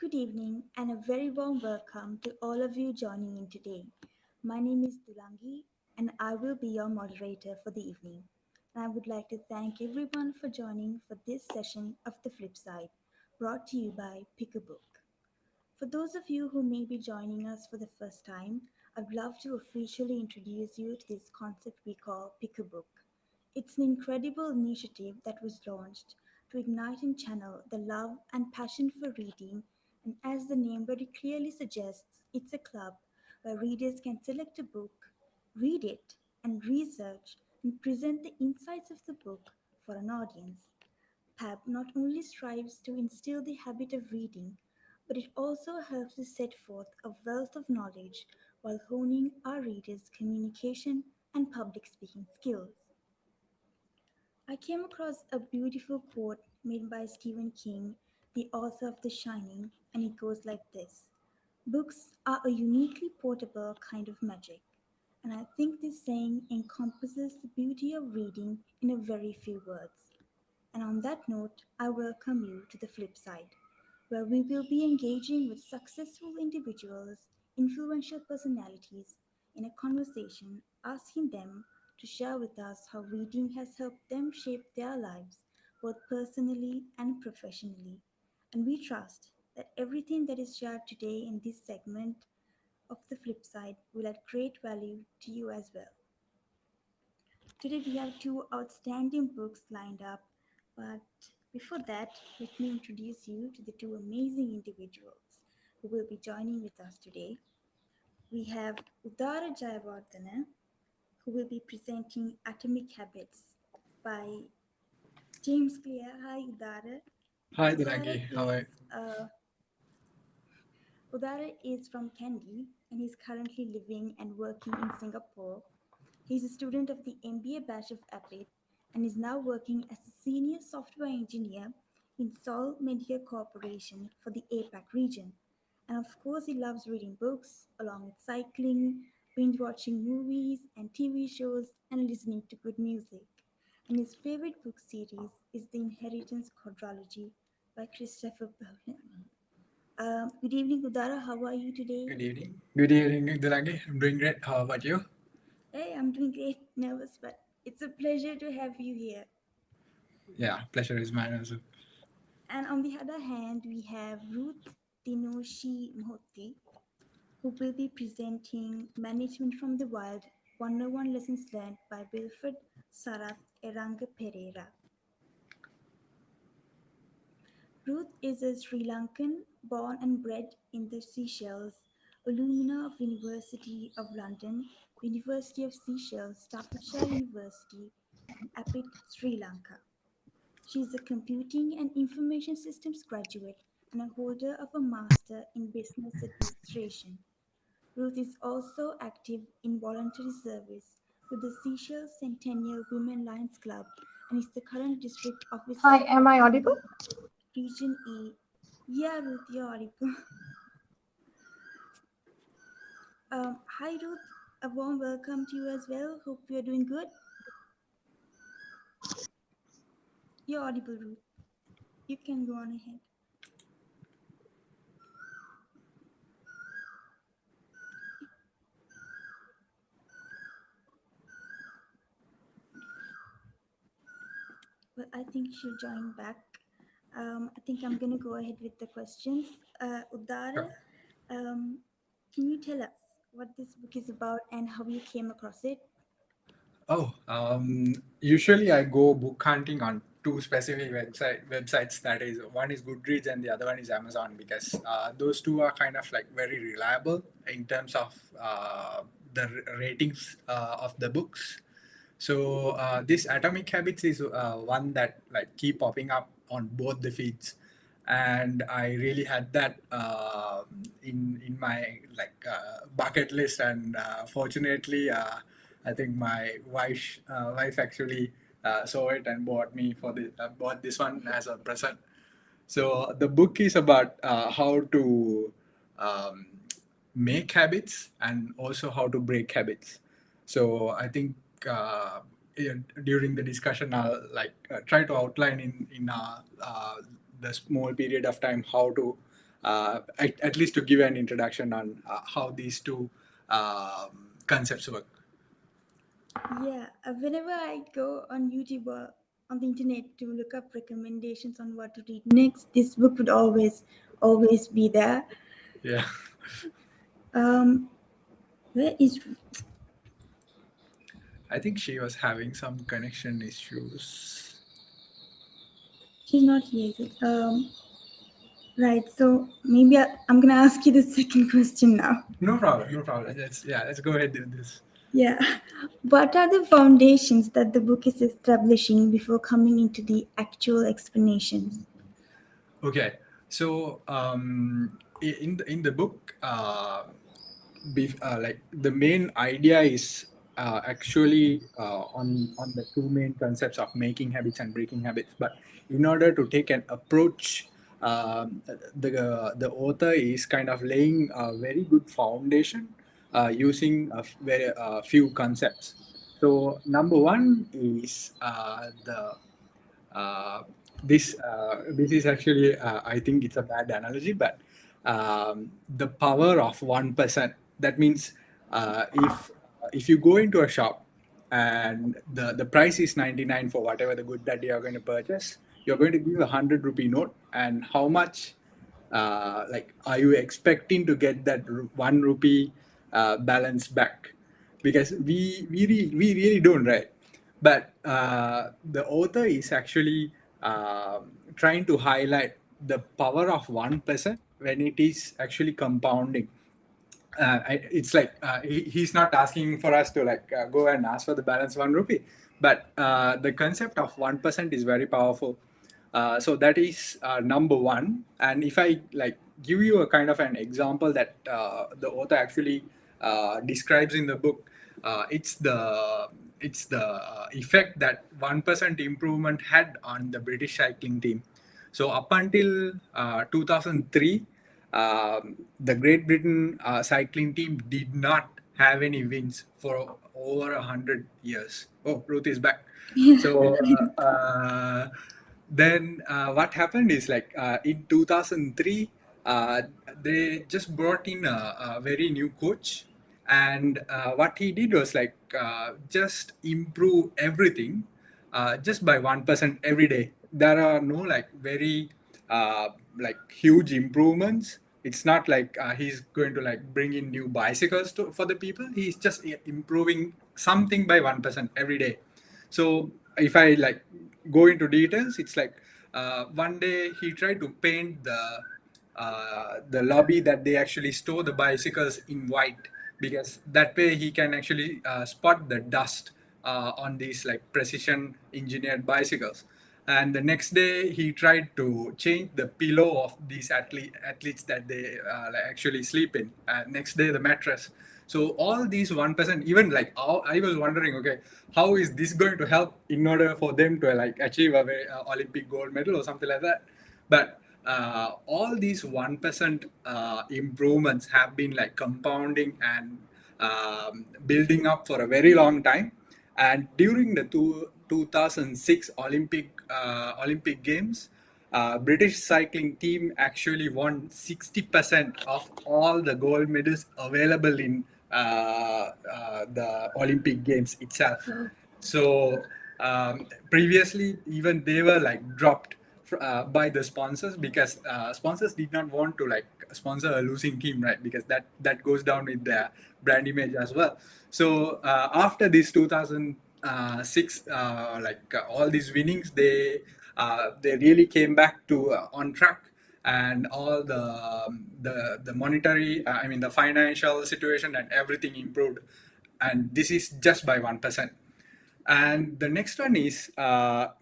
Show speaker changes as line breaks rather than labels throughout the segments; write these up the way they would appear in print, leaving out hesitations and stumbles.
Good evening and a very warm welcome to all of you joining in today. My name is Dulangi and I will be your moderator for the evening. And I would like to thank everyone for joining for this session of The Flipside, brought to you by Pick a Book. For those of you who may be joining us for the first time, I'd love to officially introduce you to this concept we call Pick a Book. It's an incredible initiative that was launched to ignite and channel the love and passion for reading, and as the name very clearly suggests, it's a club where readers can select a book, read it, and research and present the insights of the book for an audience. PAB not only strives to instill the habit of reading, but it also helps to set forth a wealth of knowledge while honing our readers' communication and public speaking skills. I came across a beautiful quote made by Stephen King, the author of The Shining, and it goes like this: books are a uniquely portable kind of magic. And I think this saying encompasses the beauty of reading in a very few words. And on that note, I welcome you to the flip side, where we will be engaging with successful individuals, influential personalities, in a conversation asking them to share with us how reading has helped them shape their lives, both personally and professionally. And we trust that everything that is shared today in this segment of the flip side will add great value to you as well. Today we have two outstanding books lined up, but before that, let me introduce you to the two amazing individuals who will be joining with us today. We have Udara Jayawardena, who will be presenting Atomic Habits by James Clear. Hi, Udara.
Hi,
Udara
Durangi. How
is
are
uh, Udara is from Kandy and is currently living and working in Singapore. He's a student of the MBA batch of APIT and is now working as a senior software engineer in Sol Media Corporation for the APAC region. And of course, he loves reading books along with cycling, binge watching movies and TV shows, and listening to good music. And his favorite book series is The Inheritance Quadrilogy by Christopher Berlin. Good evening, Udara. How are you today?
Good evening. Good evening, Durangi. I'm doing great. How about you?
Hey, I'm doing great. Nervous, but it's a pleasure to have you here.
Yeah, pleasure is mine also.
And on the other hand, we have Ruth Dinoshi Mohoti, who will be presenting Management from the Wild 101 Lessons Learned by Wilfred Sarath Eranga Pereira. Ruth is a Sri Lankan born and bred in the Seychelles, alumna of University of London, University of Seychelles, Staffordshire University, and APIT Sri Lanka. She is a Computing and Information Systems graduate and a holder of a Master in Business Administration. Ruth is also active in voluntary service with the Seychelles Centennial Women Lions Club and is the current district
Hi,
officer
am
for
I audible?
Kandy, Region E. Yeah, Ruth, you're audible. Hi, Ruth. A warm welcome to you as well. Hope you're doing good. You're audible, Ruth. You can go on ahead. Well, I think she'll join back. I think I'm going to go ahead with the questions. Udara,
Sure.
um, can you tell us what this book is about and how you came across it?
Usually I go book hunting on two specific websites. That is, one is Goodreads and the other one is Amazon, because those two are kind of like very reliable in terms of the ratings of the books. So this Atomic Habits is one that like keep popping up on both the feeds, and I really had that in my bucket list. And fortunately, I think my wife actually saw it and bought this one as a present. So the book is about how to um, make habits and also how to break habits. So I think during the discussion, I'll try to outline in the small period of time how to at least to give an introduction on how these two concepts work.
Yeah, whenever I go on YouTube or on the internet to look up recommendations on what to read next, this book would always be there.
Yeah,
Um, where is
I think she was having some connection issues.
she's not here? Is it? Right. So maybe I'm gonna ask you the second question now.
No problem, no problem. Let's go ahead with this.
Yeah. What are the foundations that the book is establishing before coming into the actual explanations?
Okay, so in the book, like the main idea is actually on the two main concepts of making habits and breaking habits. But in order to take an approach, the author is kind of laying a very good foundation using very few concepts. So number one is the uh, this is actually I think it's a bad analogy, but the power of 1%. That means if you go into a shop and the price is 99 for whatever the good that you are going to purchase, you're going to give a 100 rupee note, and how much like are you expecting to get that 1 rupee balance back? Because we really don't, right? But the author is actually trying to highlight the power of 1% when it is actually compounding. It's like he's not asking for us to like go and ask for the balance 1 rupee, but the concept of 1% is very powerful. So that is number one. And if I like give you a kind of an example that the author actually describes in the book, it's the effect that 1% improvement had on the British cycling team. So up until 2003, the Great Britain cycling team did not have any wins for over 100 years. Oh, Ruth is back. So then what happened is like in 2003, uh, they just brought in a very new coach, and what he did was like just improve everything just by 1% every day. There are no like very like huge improvements. It's not like he's going to like bring in new bicycles for the people. He's just improving something by 1% every day. So if I like go into details, it's like one day he tried to paint the lobby that they actually store the bicycles in white, because that way he can actually spot the dust on these like precision engineered bicycles. And the next day he tried to change the pillow of these athletes that they like actually sleep in. Next day the mattress. So all these 1%, even like I was wondering, okay, how is this going to help in order for them to like achieve a Olympic gold medal or something like that? But all these 1% improvements have been like compounding and building up for a very long time. And during the 2006 Olympic Games, British cycling team actually won 60% of all the gold medals available in the Olympic Games itself. So previously, even they were like dropped by the sponsors, because sponsors did not want to like sponsor a losing team, right? Because that goes down with their brand image as well. So after this 2006, all these winnings, they really came back to on track, and all the monetary, I mean the financial situation and everything improved, and this is just by 1%. And the next one is the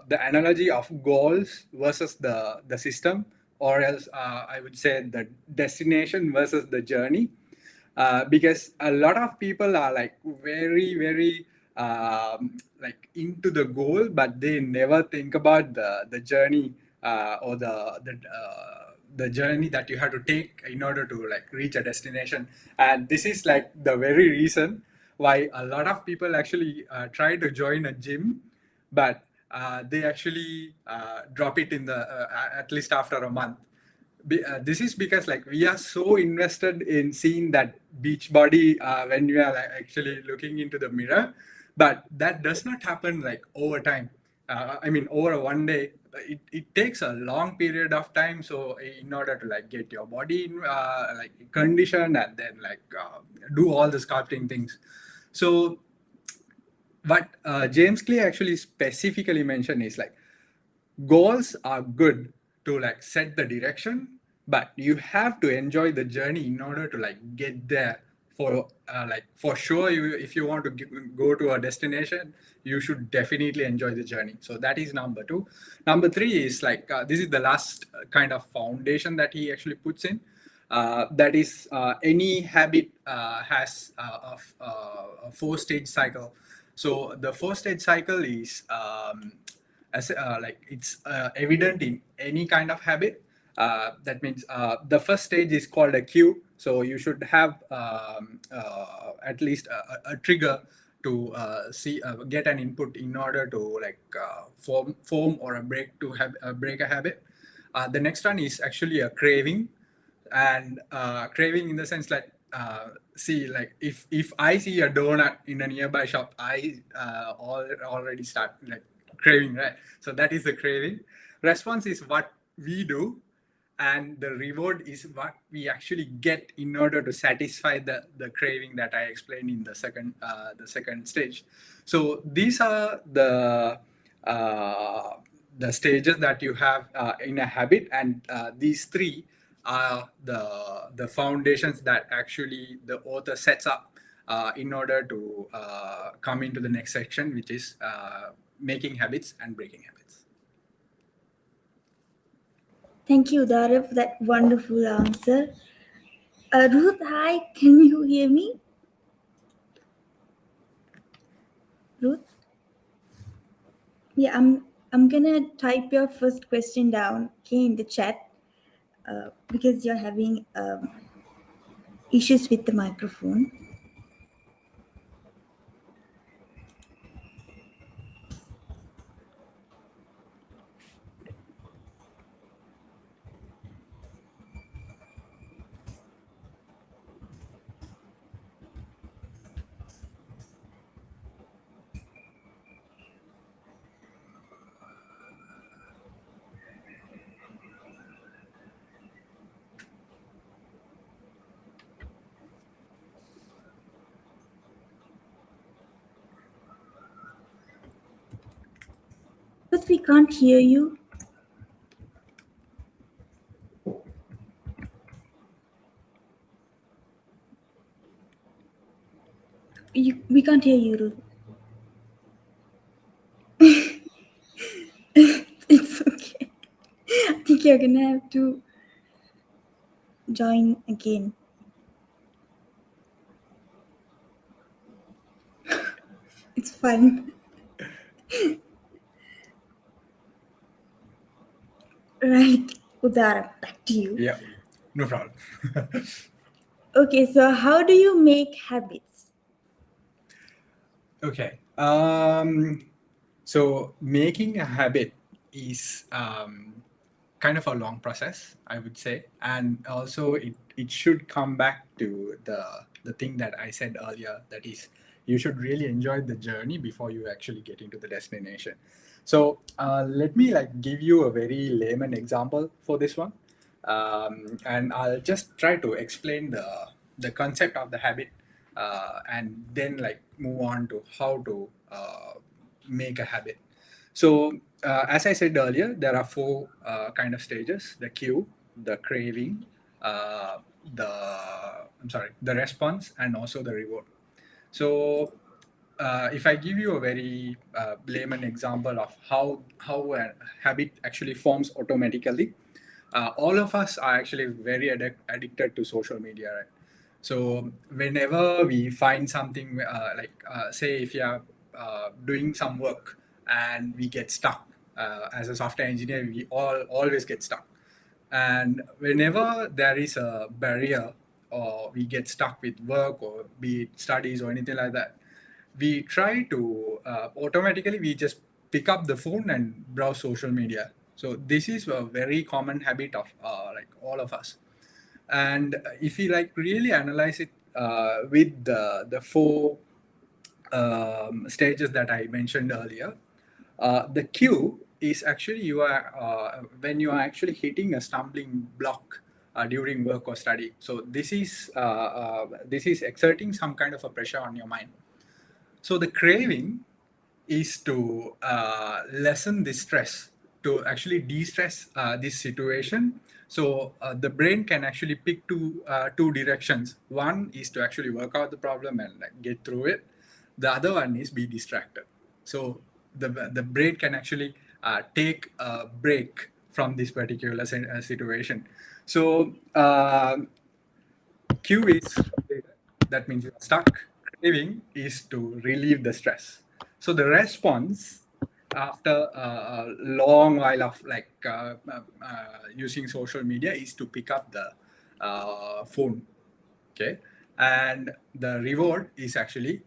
analogy of goals versus the system, or else I would say the destination versus the journey, because a lot of people are like very like into the goal, but they never think about the journey, or the journey that you have to take in order to like reach a destination. And this is like the very reason why a lot of people actually try to join a gym, but they actually drop it in the at least after a month, this is because like we are so invested in seeing that beach body when we are like actually looking into the mirror, but that does not happen like over time. I mean, over a one day, it takes a long period of time. So in order to like get your body like conditioned and then like do all the sculpting things. So what James Clear actually specifically mentioned is like goals are good to like set the direction, but you have to enjoy the journey in order to like get there. For like for sure, you if you want to go to a destination, you should definitely enjoy the journey. So that is number two. Number three is like this is the last kind of foundation that he actually puts in. That is any habit has a four stage cycle. So the four stage cycle is as like it's evident in any kind of habit. That means the first stage is called a cue. So you should have at least a trigger to see get an input in order to like form or a break to have break a habit. The next one is actually a craving, and craving in the sense like see like if I see a donut in a nearby shop, I already start like craving, right? So that is the craving. Response is what we do, and the reward is what we actually get in order to satisfy the craving that I explained in the second stage. So these are uh, the stages that you have in a habit, and these three are the foundations that actually the author sets up in order to come into the next section, which is making habits and breaking habits.
Thank you, Dara, for that wonderful answer. Ruth, hi, can you hear me? Ruth? Yeah, I'm gonna type your first question down, okay, in the chat, because you're having issues with the microphone. Ruth, we can't hear you. We can't hear you, Ruth. It's okay. I think you're gonna have to join again. It's fine. Right, Udara, back to you.
Yeah, no problem.
Okay, so how do you make habits?
Okay. So making a habit is kind of a long process, I would say, and also it should come back to the thing that I said earlier. That is, you should really enjoy the journey before you actually get into the destination. So let me like give you a very layman example for this one, and I'll just try to explain the concept of the habit, and then like move on to how to make a habit. So as I said earlier, there are four kind of stages: the cue, the craving, uh, the the response, and also the reward. So if I give you a very layman example of how a habit actually forms automatically, all of us are actually very addicted to social media, right? So whenever we find something say if you are doing some work and we get stuck, as a software engineer, we all always get stuck. And whenever there is a barrier or we get stuck with work or be it studies or anything like that, we try to automatically we just pick up the phone and browse social media. So this is a very common habit of like all of us. And if you like really analyze it with the four stages that I mentioned earlier, the cue is actually you are when you are actually hitting a stumbling block during work or study. So this is exerting some kind of a pressure on your mind. So the craving is to lessen the stress, to actually de-stress this situation. So the brain can actually pick two directions. One is to actually work out the problem and like get through it. The other one is be distracted. So the brain can actually take a break from this particular situation. So Q is that means you're stuck. Craving is to relieve the stress. So the response after a long while of like using social media is to pick up the phone. Okay, and the reward is actually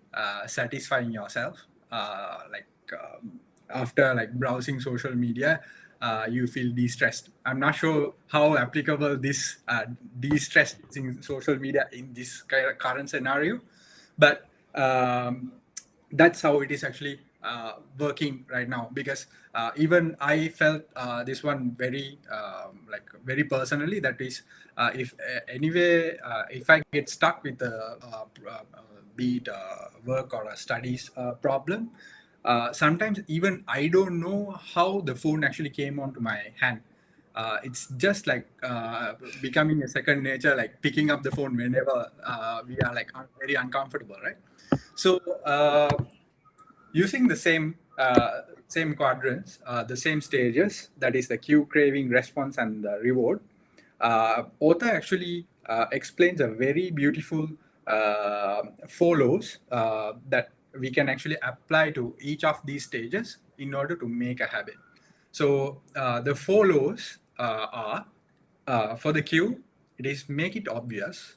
satisfying yourself. After like browsing social media, you feel de-stressed. I'm not sure how applicable this de-stress using social media in this current scenario, but that's how it is actually working right now. Because even I felt this one very like very personally. That is, if anyway, if I get stuck with a be it work or a studies problem, sometimes even I don't know how the phone actually came onto my hand. It's just like becoming a second nature, like picking up the phone whenever we are like very uncomfortable, right? So using the same quadrants, the same stages, that is the cue, craving, response, and the reward. Author actually explains a very beautiful follows that we can actually apply to each of these stages in order to make a habit. So the follows are for the cue, it is make it obvious.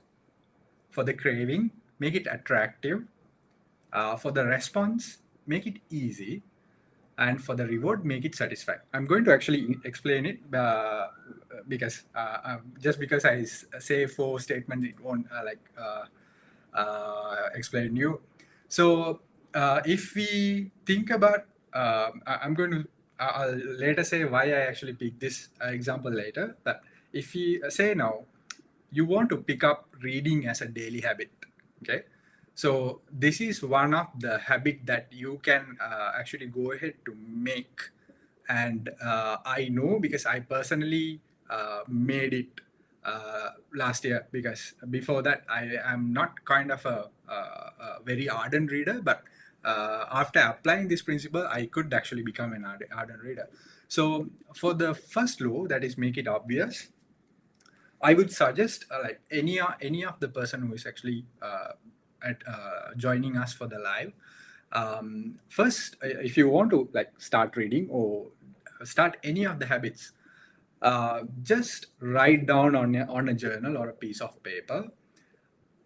For the craving, make it attractive. For the response, make it easy. And for the reward, make it satisfying. I'm going to actually explain it because just because say four statements, it won't explain you. So if we think about, I'm going to I'll later say why I actually picked this example later. But if we say now, you want to pick up reading as a daily habit, okay? So this is one of the habit that you can actually go ahead to make. And I know because I personally made it last year. Because before that I am not kind of a very ardent reader, but after applying this principle I could actually become an ardent reader. So for the first law, that is make it obvious, I would suggest like any of the person who is actually at joining us for the live. First, if you want to like start reading or start any of the habits, just write down on a journal or a piece of paper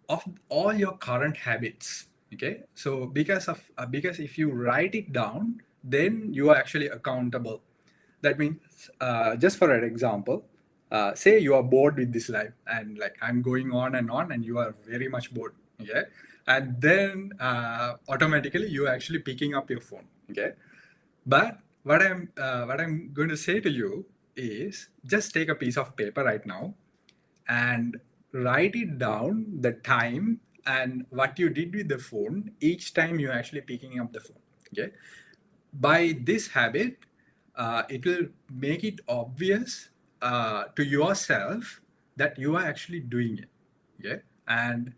of all your current habits. Okay, so because if you write it down, then you are actually accountable. That means just for an example, say you are bored with this life and like I'm going on and you are very much bored. Okay, and then automatically you are actually picking up your phone. Okay, but what I'm going to say to you is just take a piece of paper right now and write it down, the time and what you did with the phone each time you're actually picking up the phone. Okay, by this habit, it will make it obvious to yourself that you are actually doing it. Okay, and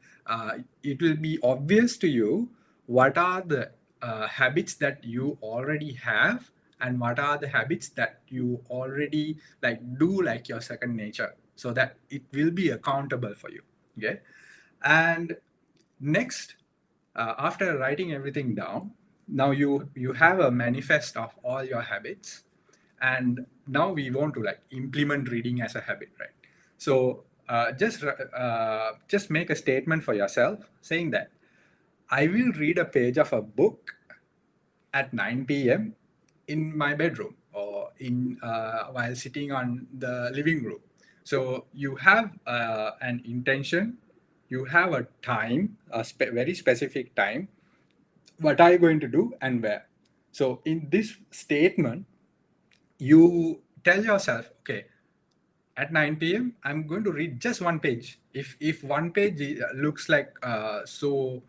it will be obvious to you what are the habits that you already have and what are the habits that you already like do like your second nature, so that it will be accountable for you. Okay, and next, after writing everything down, now you have a manifest of all your habits, and now we want to like implement reading as a habit, right? So just make a statement for yourself saying that I will read a page of a book at 9 p.m. in my bedroom or in while sitting on the living room. So you have an intention, you have a time, very specific time. What are you going to do and where? So in this statement, you tell yourself, okay, at 9 p.m. I'm going to read just one page. If one page looks like so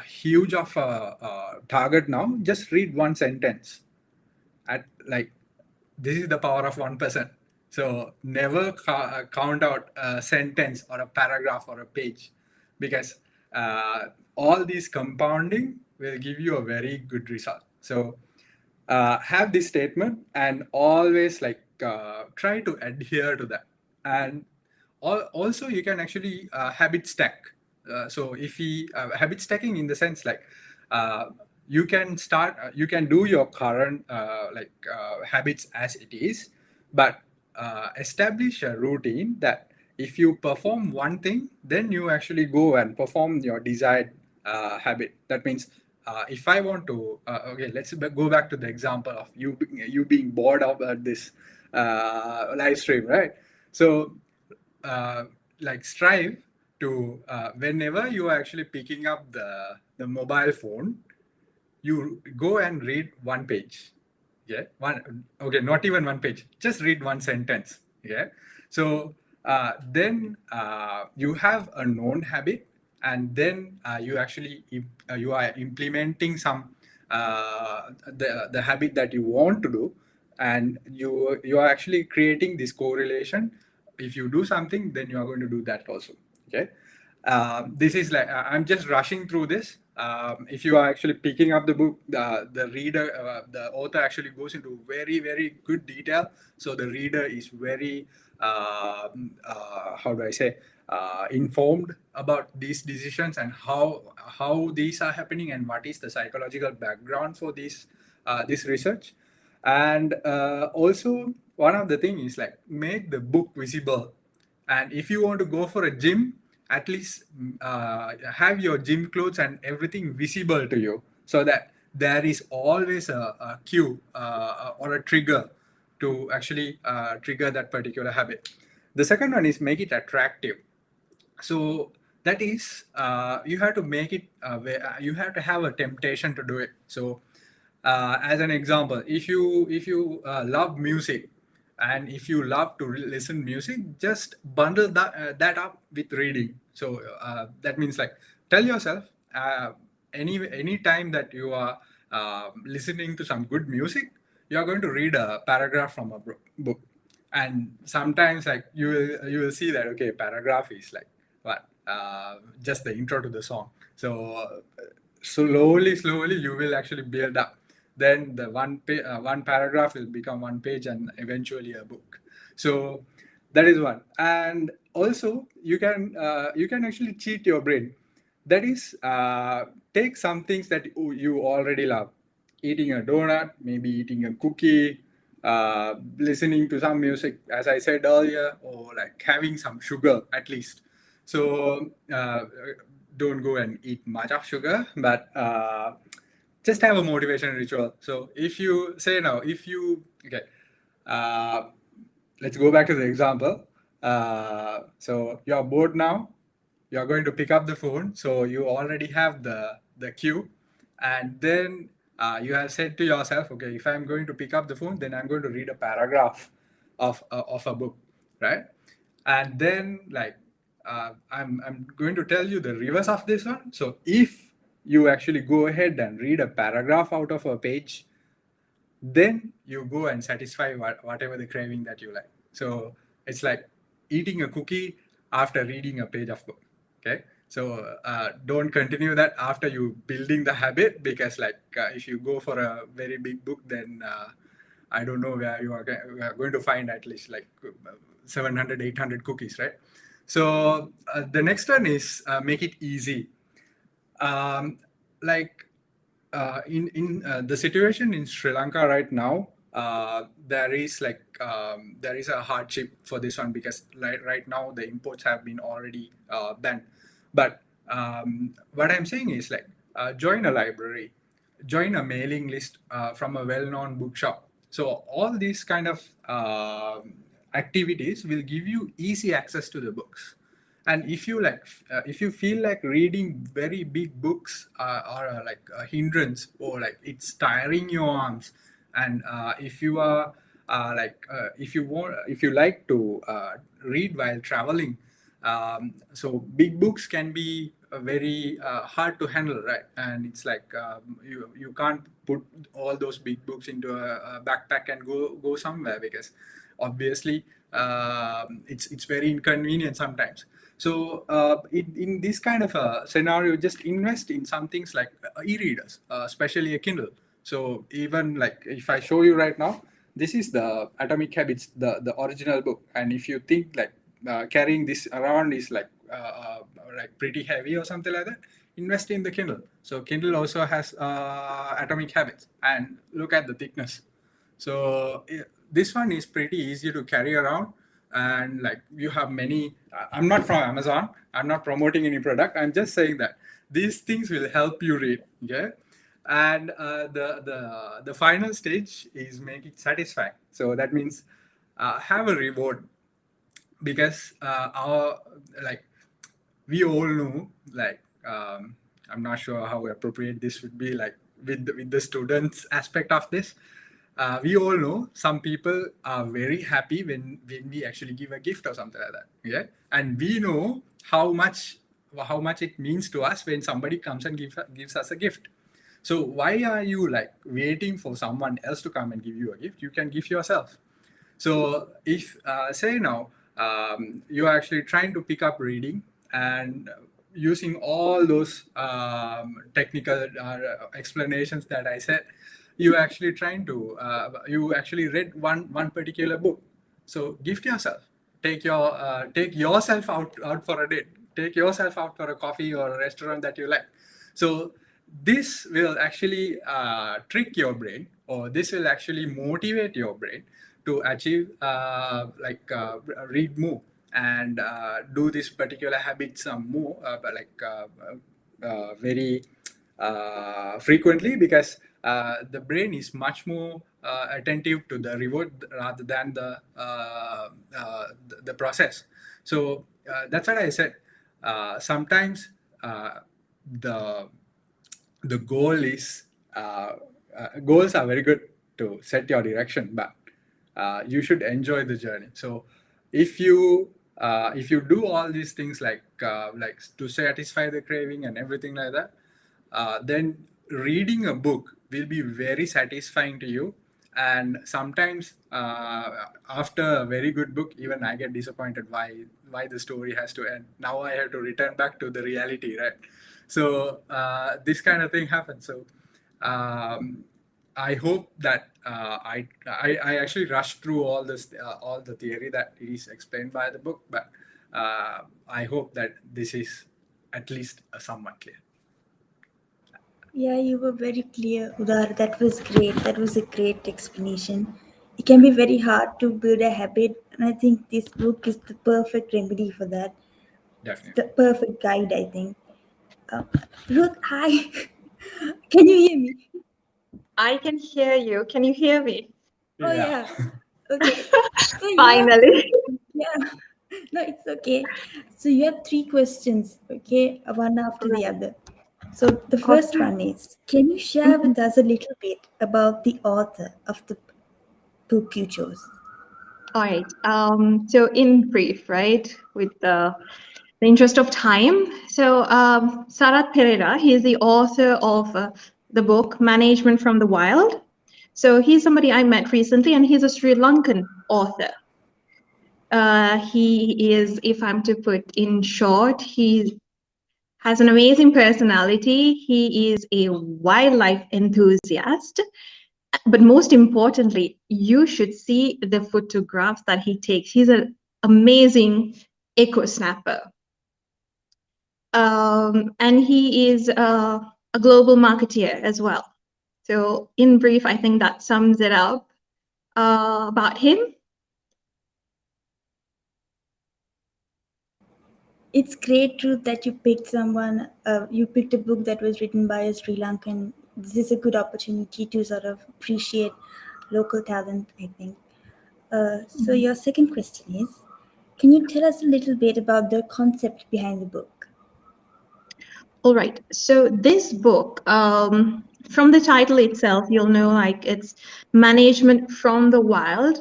huge of a target now, just read one sentence. At like this is the power of 1%. So never count out a sentence or a paragraph or a page, because uh, all these compounding will give you a very good result. So have this statement and always try to adhere to that. And also you can actually habit stack. So if we habit stacking in the sense uh, you can do your current habits as it is, but establish a routine that if you perform one thing, then you actually go and perform your desired habit. That means if I want to, okay, let's go back to the example of you being bored of this live stream, right? So, uh, strive to whenever you are actually picking up the mobile phone, you go and read one page. Yeah, one. Okay, not even one page. Just read one sentence. Yeah. So then you have a known habit, and then you are implementing some the habit that you want to do, and you are actually creating this correlation. If you do something, then you are going to do that also. Okay. This is I'm just rushing through this. If you are actually picking up the book, the author actually goes into very, very good detail. So the reader is very, how do I say, informed about these decisions and how these are happening and what is the psychological background for this research. And also one of the thing is make the book visible. And if you want to go for a gym, at least have your gym clothes and everything visible to you, so that there is always a cue or a trigger to actually trigger that particular habit. The second one is make it attractive. So that is you have to make it you have to have a temptation to do it. So as an example, if you love music, and if you love to listen music, just bundle that up with reading. So that means tell yourself any time that you are listening to some good music, you are going to read a paragraph from a book. And sometimes you will see that, okay, paragraph is what just the intro to the song. So slowly you will actually build up. Then the one paragraph will become one page and eventually a book. So that is one. And also you can actually cheat your brain. That is, take some things that you already love: eating a donut, maybe eating a cookie, listening to some music, as I said earlier, or having some sugar at least. So don't go and eat much of sugar, but just have a motivation ritual. So if you say now, if you okay, uh, let's go back to the example. So you're bored now. You're going to pick up the phone. So you already have the cue, and then you have said to yourself, okay, if I'm going to pick up the phone, then I'm going to read a paragraph of a book, right? And then I'm going to tell you the reverse of this one. So if you actually go ahead and read a paragraph out of a page, then you go and satisfy whatever the craving that you like. So it's like eating a cookie after reading a page of book. Okay, so don't continue that after you building the habit, because if you go for a very big book, then I don't know where you are going to find at least 700, 800 cookies, right? So the next one is make it easy. Um, like in the situation in Sri Lanka right now, there is a hardship for this one, because right now the imports have been already banned. But what I'm saying is join a library, join a mailing list from a well-known bookshop. So all these kind of activities will give you easy access to the books. And if you like, if you feel like reading very big books are like a hindrance, or like it's tiring your arms, and if you are if you want, if you like to read while traveling, so big books can be very hard to handle, right? And it's like you can't put all those big books into a backpack and go somewhere, because obviously it's very inconvenient sometimes. So in this kind of a scenario, just invest in some things like e-readers, especially a Kindle. So even like if I show you right now, this is the Atomic Habits, the original book. And if you think like carrying this around is like pretty heavy or something like that, invest in the Kindle. So Kindle also has Atomic Habits, and look at the thickness. So this one is pretty easy to carry around, and like you have many. I'm not from Amazon. I'm not promoting any product. I'm just saying that these things will help you read. Okay, and the final stage is make it satisfying. So that means have a reward, because our like we all know, like I'm not sure how appropriate this would be, like with the students aspect of this. We all know some people are very happy when we actually give a gift or something like that. Yeah, and we know how much it means to us when somebody comes and gives us a gift. So why are you like waiting for someone else to come and give you a gift? You can give yourself. So if say now you're actually trying to pick up reading, and using all those technical explanations that I said, you actually trying to you actually read one particular book. So gift yourself. Take yourself out for a date. Take yourself out for a coffee or a restaurant that you like. So this will actually trick your brain, or this will actually motivate your brain to achieve read more, and do this particular habit some more, very frequently, because the brain is much more attentive to the reward rather than the process. So that's what I said. Sometimes the the goal is goals are very good to set your direction, but you should enjoy the journey. So if you do all these things like to satisfy the craving and everything like that, then reading a book will be very satisfying to you. And sometimes after a very good book, even I get disappointed why the story has to end. Now I have to return back to the reality, right? So this kind of thing happens. So um, I hope that I actually rushed through all the theory that is explained by the book, but I hope that this is at least somewhat clear.
Yeah, you were very clear, Udar. That was great. That was a great explanation. It can be very hard to build a habit, and I think this book is the perfect remedy for that. It's the
Definitely.
perfect guide, I think. Uh, Ruth, hi. Can you hear me?
I can hear you. Can you hear me?
Oh,
Yeah.
yeah. Okay. So you have,
Finally.
yeah. No, it's okay. So you have three questions, okay, one after the
Right.
other. So the first
Okay.
one is, can you share
Mhm.
with us a little bit about the author of the book you chose?
All right. So in brief, right, with the interest of time. So Sarat Pereira, he is the author of the book Management from the Wild. So he's somebody I met recently, and he's a Sri Lankan author. He is, if I'm to put in short, he has an amazing personality. He is a wildlife enthusiast. But most importantly, you should see the photographs that he takes. He's an amazing eco snapper. And he is a global marketeer as well. So, in brief, I think that sums it up about him.
It's great, Ruth, that you picked someone, you picked a book that was written by a Sri Lankan. This is a good opportunity to sort of appreciate local talent, I think. So, your second question is, can you tell us a little bit about the concept behind the book?
All right. So this book, from the title itself, you'll know like it's management from the wild.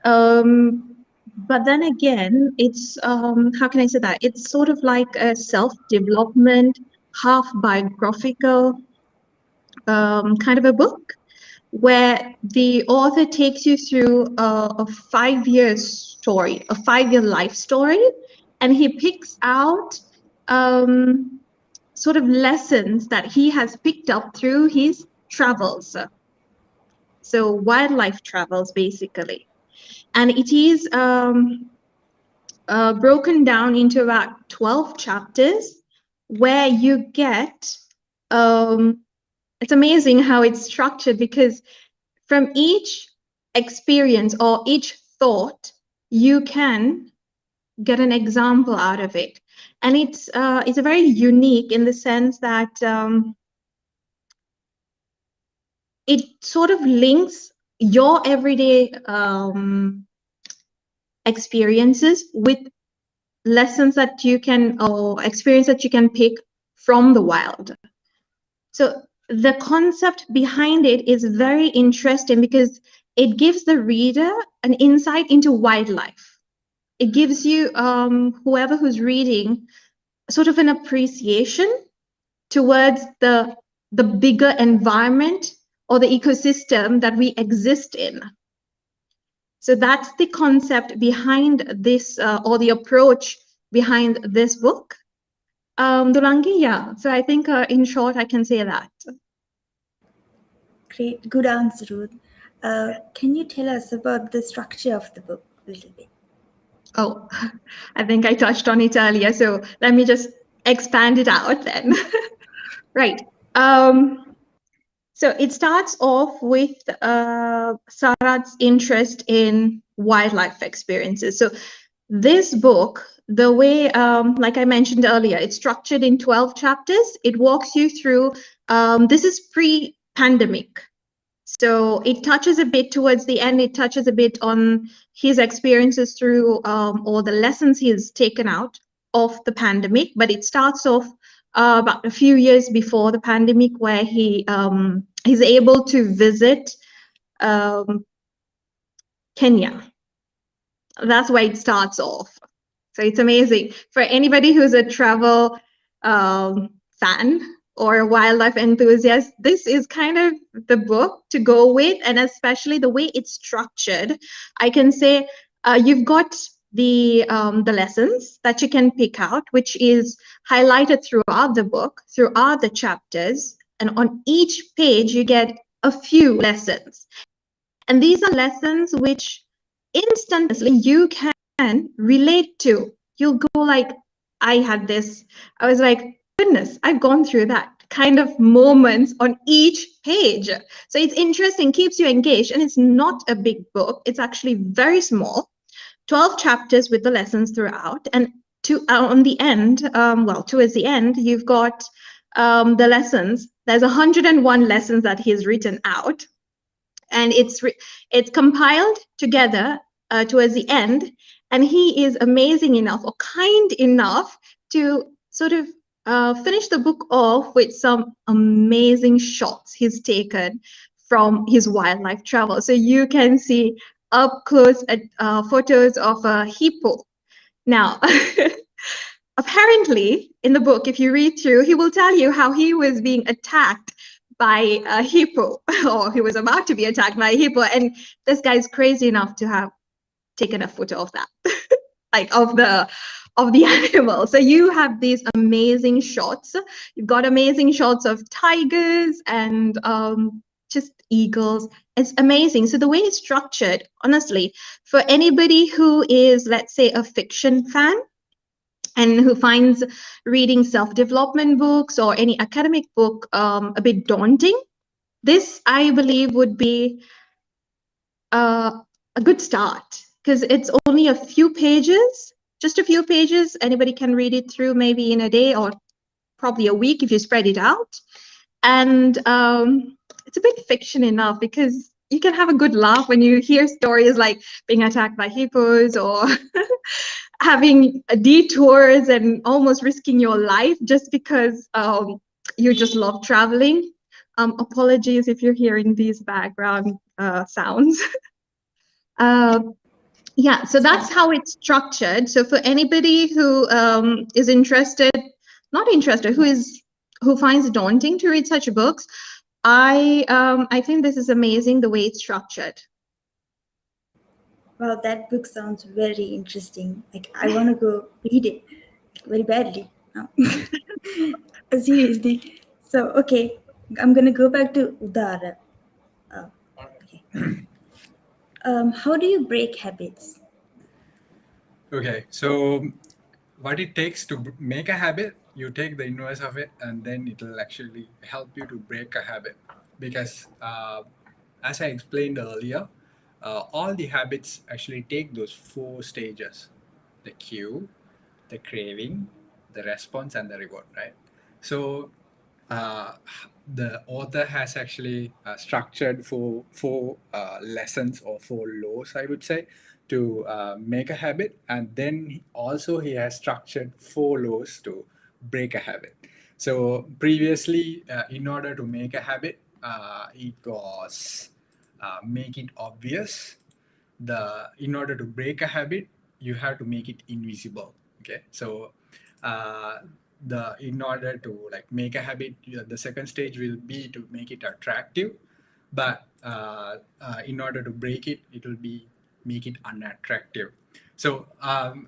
But then again, it's how can I say that? It's sort of like a self-development, half biographical kind of a book where the author takes you through a 5 year story, a 5 year life story, and he picks out sort of lessons that he has picked up through his travels. So wildlife travels basically. And it is broken down into about 12 chapters where you get, it's amazing how it's structured because from each experience or each thought, you can get an example out of it. And it's a very unique in the sense that it sort of links your everyday experiences with lessons that you can or experience that you can pick from the wild. So the concept behind it is very interesting because it gives the reader an insight into wildlife. It gives you whoever who's reading sort of an appreciation towards the bigger environment or the ecosystem that we exist in. So that's the concept behind this or the approach behind this book. Durangi, yeah. So I think in short, I can say that.
Great, good answer, Ruth. Can you tell us about the structure of the book a little bit?
Oh, I think I touched on it earlier. So let me just expand it out then. Right. So it starts off with Sarat's interest in wildlife experiences. So this book, the way, like I mentioned earlier, it's structured in 12 chapters. It walks you through, this is pre-pandemic. So it touches a bit towards the end, it touches a bit on his experiences through or the lessons he's taken out of the pandemic, but it starts off about a few years before the pandemic where he's able to visit Kenya. That's where it starts off. So it's amazing. For anybody who's a travel fan or a wildlife enthusiast, this is kind of the book to go with, and especially the way it's structured. I can say you've got the lessons that you can pick out, which is highlighted throughout the book, throughout the chapters, and on each page you get a few lessons. And these are lessons which instantly you can relate to. You'll go like, I had this. I was like, goodness, I've gone through that kind of moments on each page. So it's interesting, keeps you engaged, and it's not a big book. It's actually very small, 12 chapters with the lessons throughout. And on the end, well, towards the end, you've got the lessons. There's 101 lessons that he's written out, and it's compiled together towards the end, and he is amazing enough or kind enough to sort of finish the book off with some amazing shots he's taken from his wildlife travel. So you can see up close photos of a hippo. Now, apparently in the book, if you read through, he will tell you how he was being attacked by a hippo, or he was about to be attacked by a hippo, and this guy's crazy enough to have taken a photo of that, like of the animal. So you have these amazing shots. You've got amazing shots of tigers and just eagles. It's amazing. So the way it's structured, honestly, for anybody who is, let's say, a fiction fan and who finds reading self-development books or any academic book a bit daunting, this, I believe, would be a good start because it's only a few pages, just a few pages. Anybody can read it through maybe in a day or probably a week if you spread it out. And it's a bit fiction enough because you can have a good laugh when you hear stories like being attacked by hippos or having detours and almost risking your life just because you just love traveling. Apologies if you're hearing these background sounds. Uh, yeah, so
It's
that's
fine.
how it's structured. So for anybody who is interested, not interested, who finds it daunting to read such books, I think this is amazing the way it's structured.
Wow, that book sounds very interesting. Like I want to go read it very badly. now. Seriously. So okay, I'm gonna go back to Udara. Uh, okay. How do you break habits?
Okay, so what it takes to make a habit, you take the inverse of it, and then it will actually help you to break a habit. Because as I explained earlier, all the habits actually take those four stages: the cue, the craving, the response, and the reward, right? So uh, the author has actually structured four lessons or four laws, I would say, to make a habit, and then also he has structured four laws to break a habit. So previously, in order to make a habit, it was make it obvious. The In order to break a habit, you have to make it invisible. Okay, so uh, the in order to like make a habit, the second stage will be to make it attractive, but in order to break it, it will be make it unattractive. So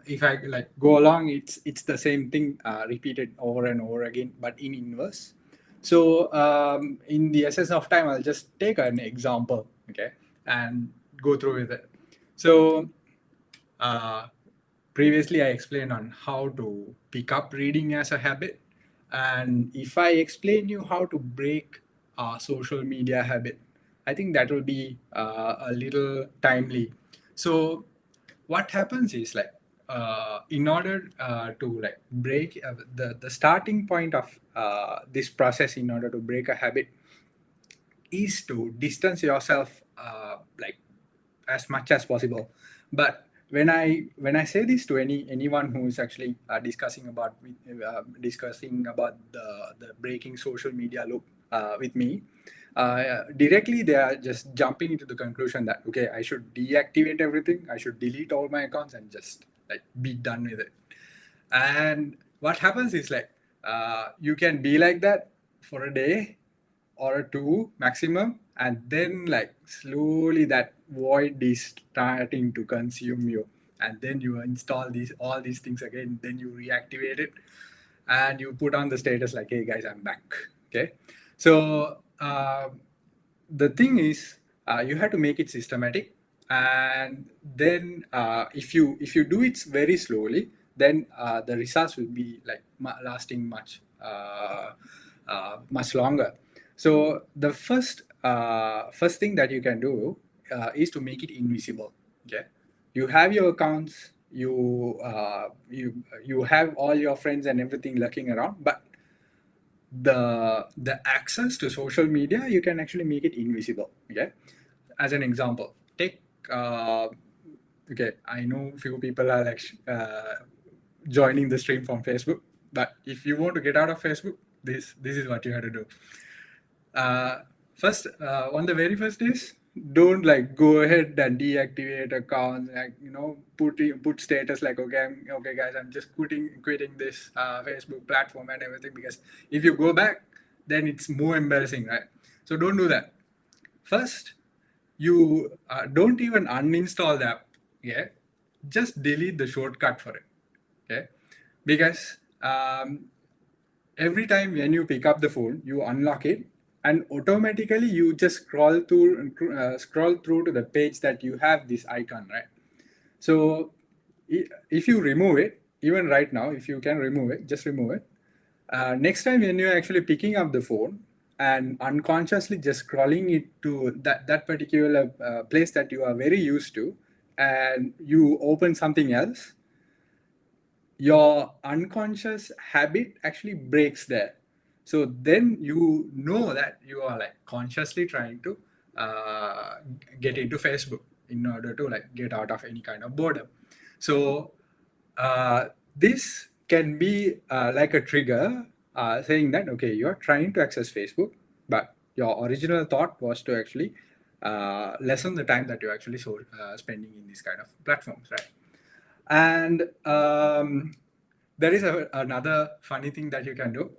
if I like go along, it's the same thing repeated over and over again, but in inverse. So in the essence of time, I'll just take an example, okay, and go through with it. So uh, previously, I explained on how to pick up reading as a habit, and if I explain you how to break a social media habit, I think that will be a little timely. So what happens is like in order to like break the starting point of this process in order to break a habit is to distance yourself like as much as possible. But when I say this to anyone who is actually discussing about the breaking social media loop with me, directly they are just jumping into the conclusion that okay, I should deactivate everything, I should delete all my accounts and just like be done with it. And what happens is like you can be like that for a day or two maximum, and then like slowly that void is starting to consume you, and then you install these all these things again, then you reactivate it, and you put on the status like, hey guys, I'm back. Okay, so the thing is you have to make it systematic, and then if you do it very slowly, then the results will be like lasting much longer. So the first thing that you can do is to make it invisible. Okay, you have your accounts, you have all your friends and everything lurking around, but the access to social media, you can actually make it invisible. Okay, as an example, take okay, I know few people are like joining the stream from Facebook, but if you want to get out of Facebook, this is what you have to do. uh, First, on the very first days, don't like go ahead and deactivate accounts, like put status like, okay, okay guys, I'm just quitting this Facebook platform and everything, because if you go back, then it's more embarrassing, right? So don't do that. First, you don't even uninstall the app. Yeah, just delete the shortcut for it. Okay, because every time when you pick up the phone, you unlock it, and automatically you just scroll through to the page that you have this icon, right? So if you remove it, even right now, if you can remove it, just remove it. Next time when you're actually picking up the phone and unconsciously just scrolling it to that particular place that you are very used to, and you open something else, your unconscious habit actually breaks there. So then you know that you are like consciously trying to uh, get into Facebook in order to like get out of any kind of boredom. So this can be like a trigger saying that okay, you're trying to access Facebook, but your original thought was to actually lessen the time that you're actually spending in these kind of platforms, right? And there is another funny thing that you can do.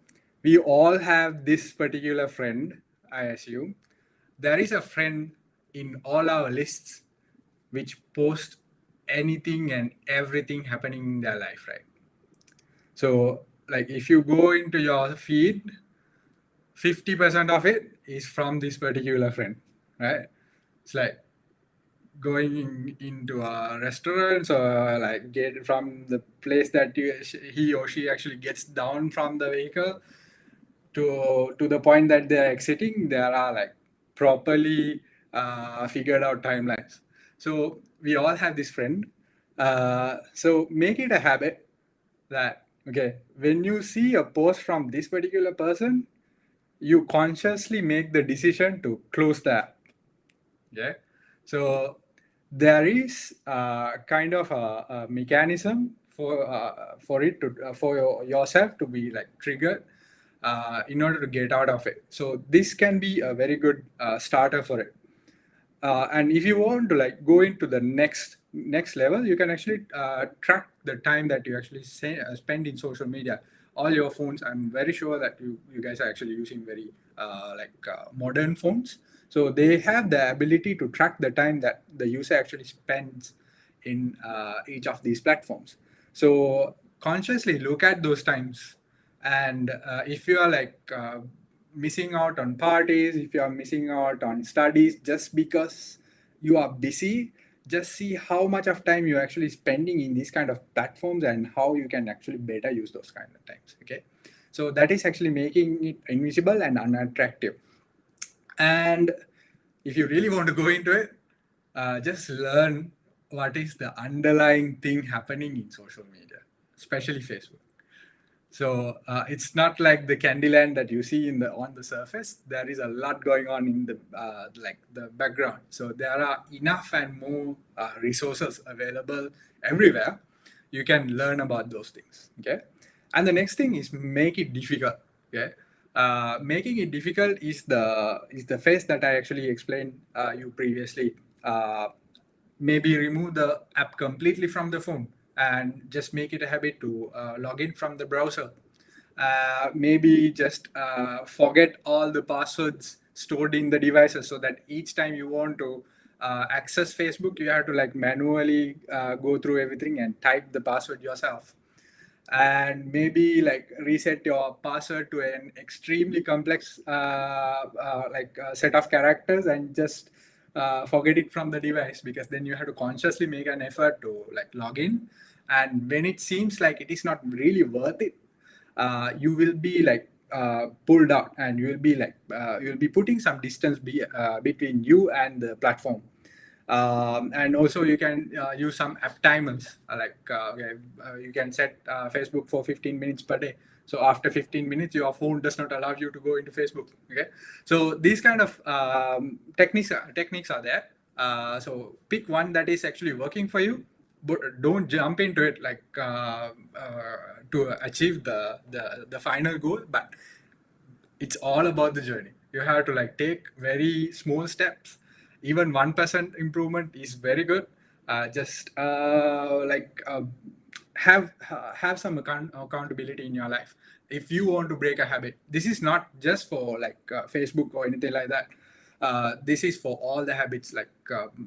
We all have this particular friend, I assume. There is a friend in all our lists which post anything and everything happening in their life, right? So, like if you go into your feed, 50% of it is from this particular friend, right? It's like going into a restaurant or like get from the place that he or she actually gets down from the vehicle to the point that they're exiting, there are like properly figured out timelines. So we all have this friend. So make it a habit that okay, when you see a post from this particular person, you consciously make the decision to close the app. Yeah. So there is kind of a mechanism for it to for yourself to be like triggered in order to get out of it. So this can be a very good starter for it. And if you want to like go into the next level, you can actually track the time that you actually spend in social media. All your phones, I'm very sure that you guys are actually using very modern phones, so they have the ability to track the time that the user actually spends in each of these platforms. So consciously look at those times, and if you are like missing out on parties, if you are missing out on studies just because you are busy, just see how much of time you're actually spending in these kind of platforms and how you can actually better use those kind of times. Okay, so that is actually making it invisible and unattractive. And if you really want to go into it, just learn what is the underlying thing happening in social media, especially Facebook. So it's not like the Candyland that you see in the on the surface. There is a lot going on in the like the background. So there are enough and more resources available everywhere. You can learn about those things. Okay, and the next thing is make it difficult. Okay, making it difficult is the phase that I actually explained you previously. Maybe remove the app completely from the phone and just make it a habit to log in from the browser. Maybe just forget all the passwords stored in the devices so that each time you want to access Facebook, you have to like manually go through everything and type the password yourself. And maybe like reset your password to an extremely complex set of characters and just forget it from the device, because then you have to consciously make an effort to like log in. And when it seems like it is not really worth it, you will be like pulled out, and you will be like you'll be putting some distance between you and the platform. And also you can use some app timers you can set Facebook for 15 minutes per day. So after 15 minutes your phone does not allow you to go into Facebook. Okay, so these kind of techniques are there. So pick one that is actually working for you, but don't jump into it like to achieve the final goal. But it's all about the journey. You have to like take very small steps. Even 1% improvement is very good. Just have some accountability in your life. If you want to break a habit, this is not just for like Facebook or anything like that. This is for all the habits. Like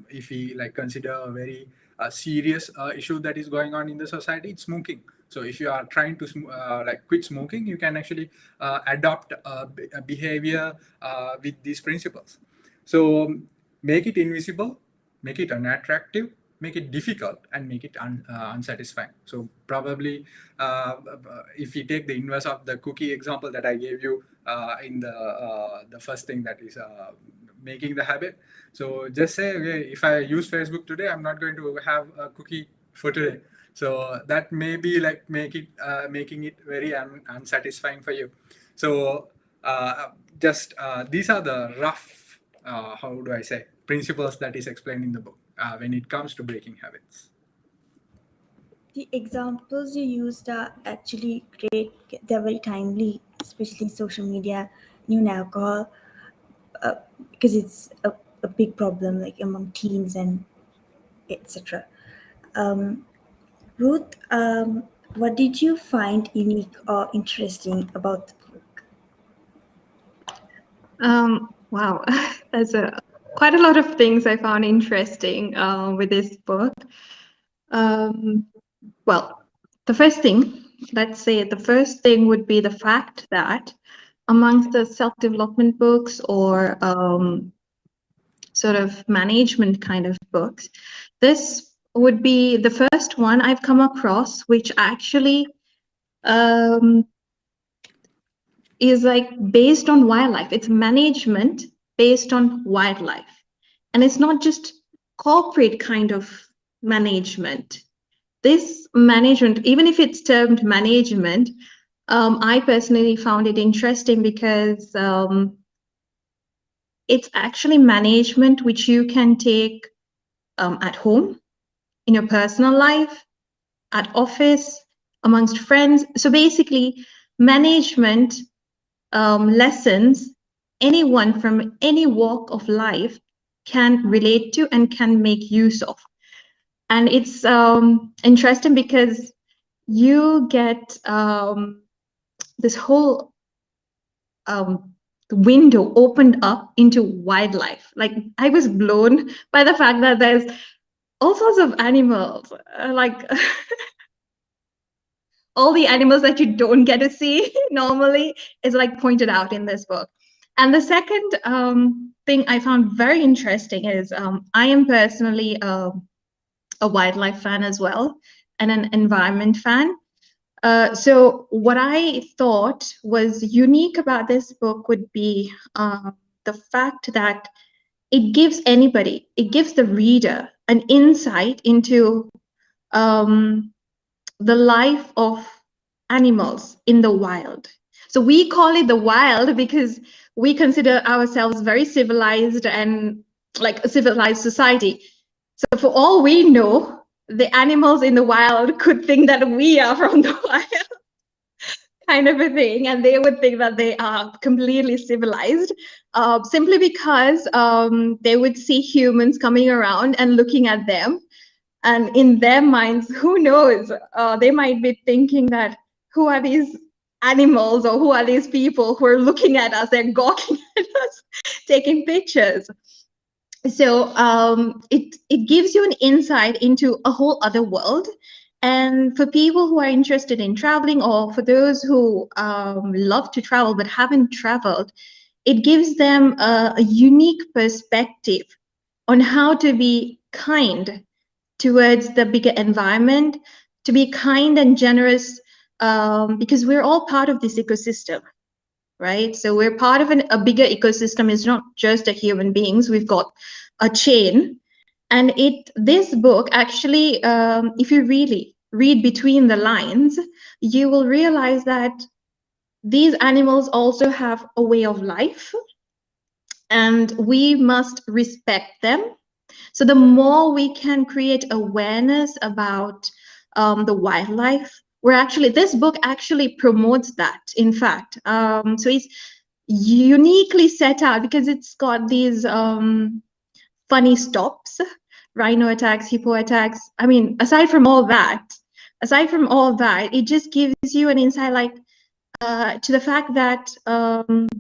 if we like consider a very serious issue that is going on in the society, it's smoking. So if you are trying to like quit smoking, you can actually adopt a behavior with these principles. So make it invisible, make it unattractive, make it difficult, and make it unsatisfying. So probably if you take the inverse of the cookie example that I gave you in the first thing, that is making the habit. So just say, okay, if I use Facebook today, I'm not going to have a cookie for today. So that may be like making it very unsatisfying for you. So just these are the rough how do I say, principles that is explained in the book when it comes to breaking habits.
The examples you used are actually great. They're very timely, especially social media, new alcohol, uh, because it's a big problem like among teens and etc. Um, Ruth, what did you find unique or interesting about the book?
Wow, there's quite a lot of things I found interesting with this book. Well, the first thing, let's say the first thing would be the fact that amongst the self-development books or sort of management kind of books, this would be the first one I've come across, which actually is like based on wildlife. It's management based on wildlife. And it's not just corporate kind of management. This management, even if it's termed management, I personally found it interesting because it's actually management which you can take at home, in your personal life, at office, amongst friends. So basically, management lessons anyone from any walk of life can relate to and can make use of. And it's interesting because you get this whole window opened up into wildlife. Like I was blown by the fact that there's all sorts of animals, like all the animals that you don't get to see normally is like pointed out in this book. And the second thing I found very interesting is I am personally a wildlife fan as well and an environment fan. So what I thought was unique about this book would be the fact that it gives anybody, it gives the reader an insight into the life of animals in the wild. So we call it the wild because we consider ourselves very civilized and like a civilized society. So for all we know, the animals in the wild could think that we are from the wild, kind of a thing, and they would think that they are completely civilized, simply because they would see humans coming around and looking at them, and in their minds, who knows, they might be thinking that who are these animals or who are these people who are looking at us and gawking at us, taking pictures. So it gives you an insight into a whole other world. And for people who are interested in traveling, or for those who love to travel but haven't traveled, it gives them a unique perspective on how to be kind towards the bigger environment, to be kind and generous, because we're all part of this ecosystem, right? So we're part of a bigger ecosystem. It's not just a human beings. We've got a chain. And this book actually, if you really read between the lines, you will realize that these animals also have a way of life, and we must respect them. So the more we can create awareness about the wildlife, this book actually promotes that, in fact. So it's uniquely set out because it's got these funny stops, rhino attacks, hippo attacks. I mean, aside from all that, it just gives you an insight, like, to the fact that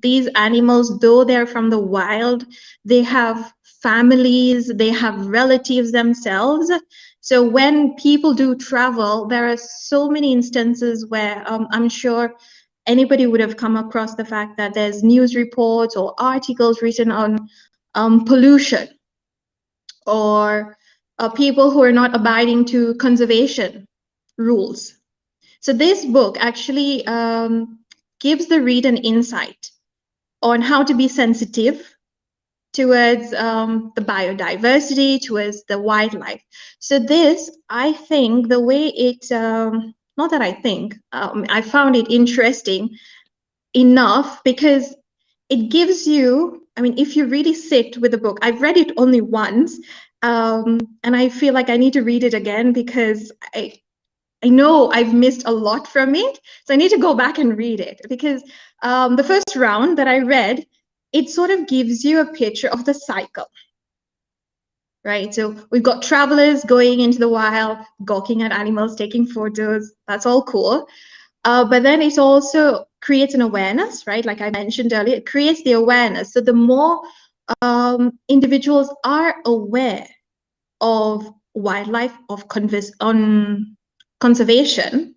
these animals, though they're from the wild, they have families, they have relatives themselves. So when people do travel, there are so many instances where I'm sure anybody would have come across the fact that there's news reports or articles written on pollution, or people who are not abiding to conservation rules. So this book actually gives the reader an insight on how to be sensitive towards the biodiversity, towards the wildlife. So this, I think, the way it, not that I think, I found it interesting enough because it gives you I mean, if you really sit with the book, I've read it only once, and I feel like I need to read it again because I know I've missed a lot from it. So I need to go back and read it because the first round that I read, it sort of gives you a picture of the cycle, right? So we've got travelers going into the wild, gawking at animals, taking photos. That's all cool. But then it also creates an awareness, right? Like I mentioned earlier, it creates the awareness. So the more individuals are aware of wildlife, of conservation,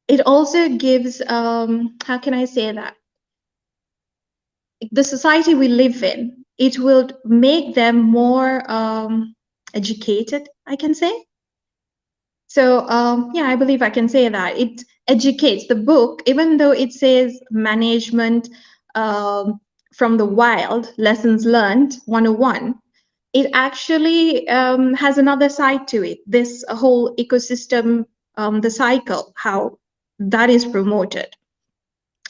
it also gives, how can I say that? The society we live in, it will make them more educated, I can say. So yeah, I believe I can say that. It educates the book, even though it says management from the wild, lessons learned 101, it actually has another side to it. This whole ecosystem, the cycle, how that is promoted.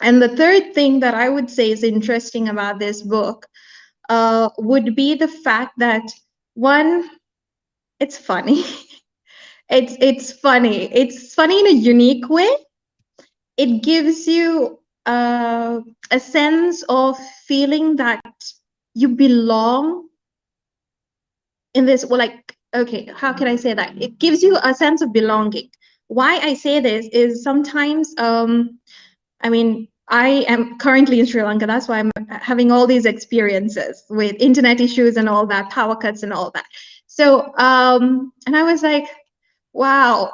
And the third thing that I would say is interesting about this book would be the fact that, one, it's funny. It's funny. It's funny in a unique way. It gives you a sense of feeling that you belong in this. Well, like, okay, how can I say that? It gives you a sense of belonging. Why I say this is sometimes, I mean, I am currently in Sri Lanka. That's why I'm having all these experiences with internet issues and all that, power cuts and all that. So, and I was like, wow,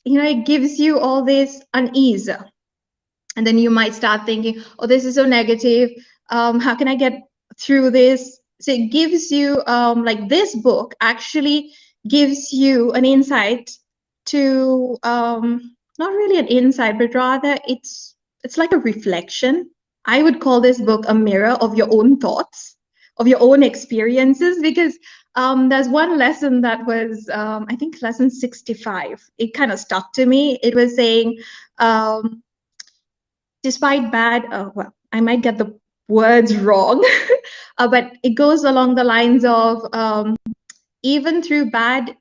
you know, it gives you all this unease. And then you might start thinking, oh, this is so negative. How can I get through this? So it gives you, like this book actually gives you an insight to, not really an insight, but rather it's like a reflection. I would call this book a mirror of your own thoughts, of your own experiences, because there's one lesson that was, I think, lesson 65. It kind of stuck to me. It was saying, despite bad, well, I might get the words wrong, but it goes along the lines of even through bad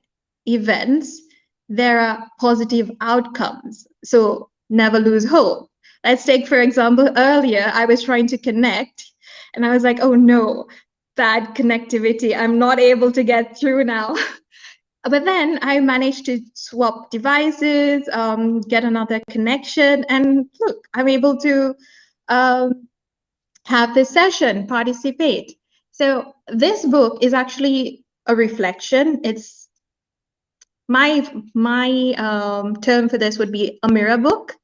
events, there are positive outcomes. So never lose hope. Let's take, for example, earlier, I was trying to connect and I was like, oh no, bad connectivity. I'm not able to get through now. But then I managed to swap devices, get another connection, and look, I'm able to have this session, participate. So this book is actually a reflection. It's my term for this would be a mirror book,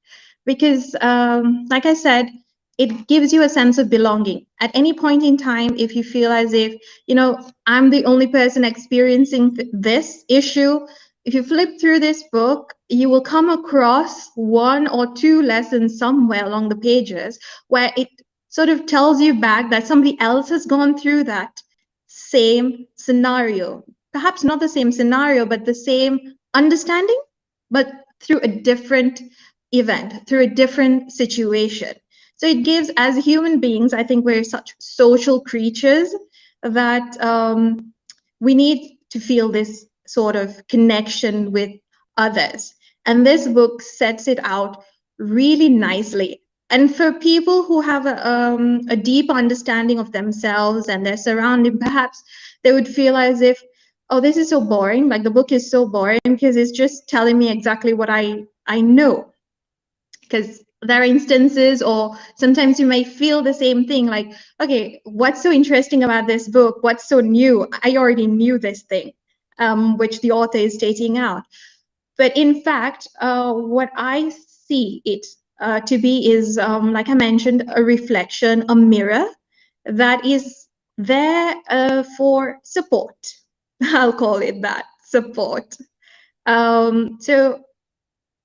because like I said, it gives you a sense of belonging. At any point in time, if you feel as if, you know, I'm the only person experiencing this issue, if you flip through this book, you will come across one or two lessons somewhere along the pages where it sort of tells you back that somebody else has gone through that same scenario. Perhaps not the same scenario, but the same understanding, but through a different event, through a different situation. So it gives, as human beings, I think we're such social creatures that we need to feel this sort of connection with others. And this book sets it out really nicely. And for people who have a deep understanding of themselves and their surrounding, perhaps they would feel as if, oh, this is so boring. Like the book is so boring because it's just telling me exactly what I know. Because there are instances, or sometimes you may feel the same thing, like, okay, what's so interesting about this book? What's so new? I already knew this thing, which the author is stating out. But in fact, what I see it to be is, like I mentioned, a reflection, a mirror that is there for support. I'll call it that, support. So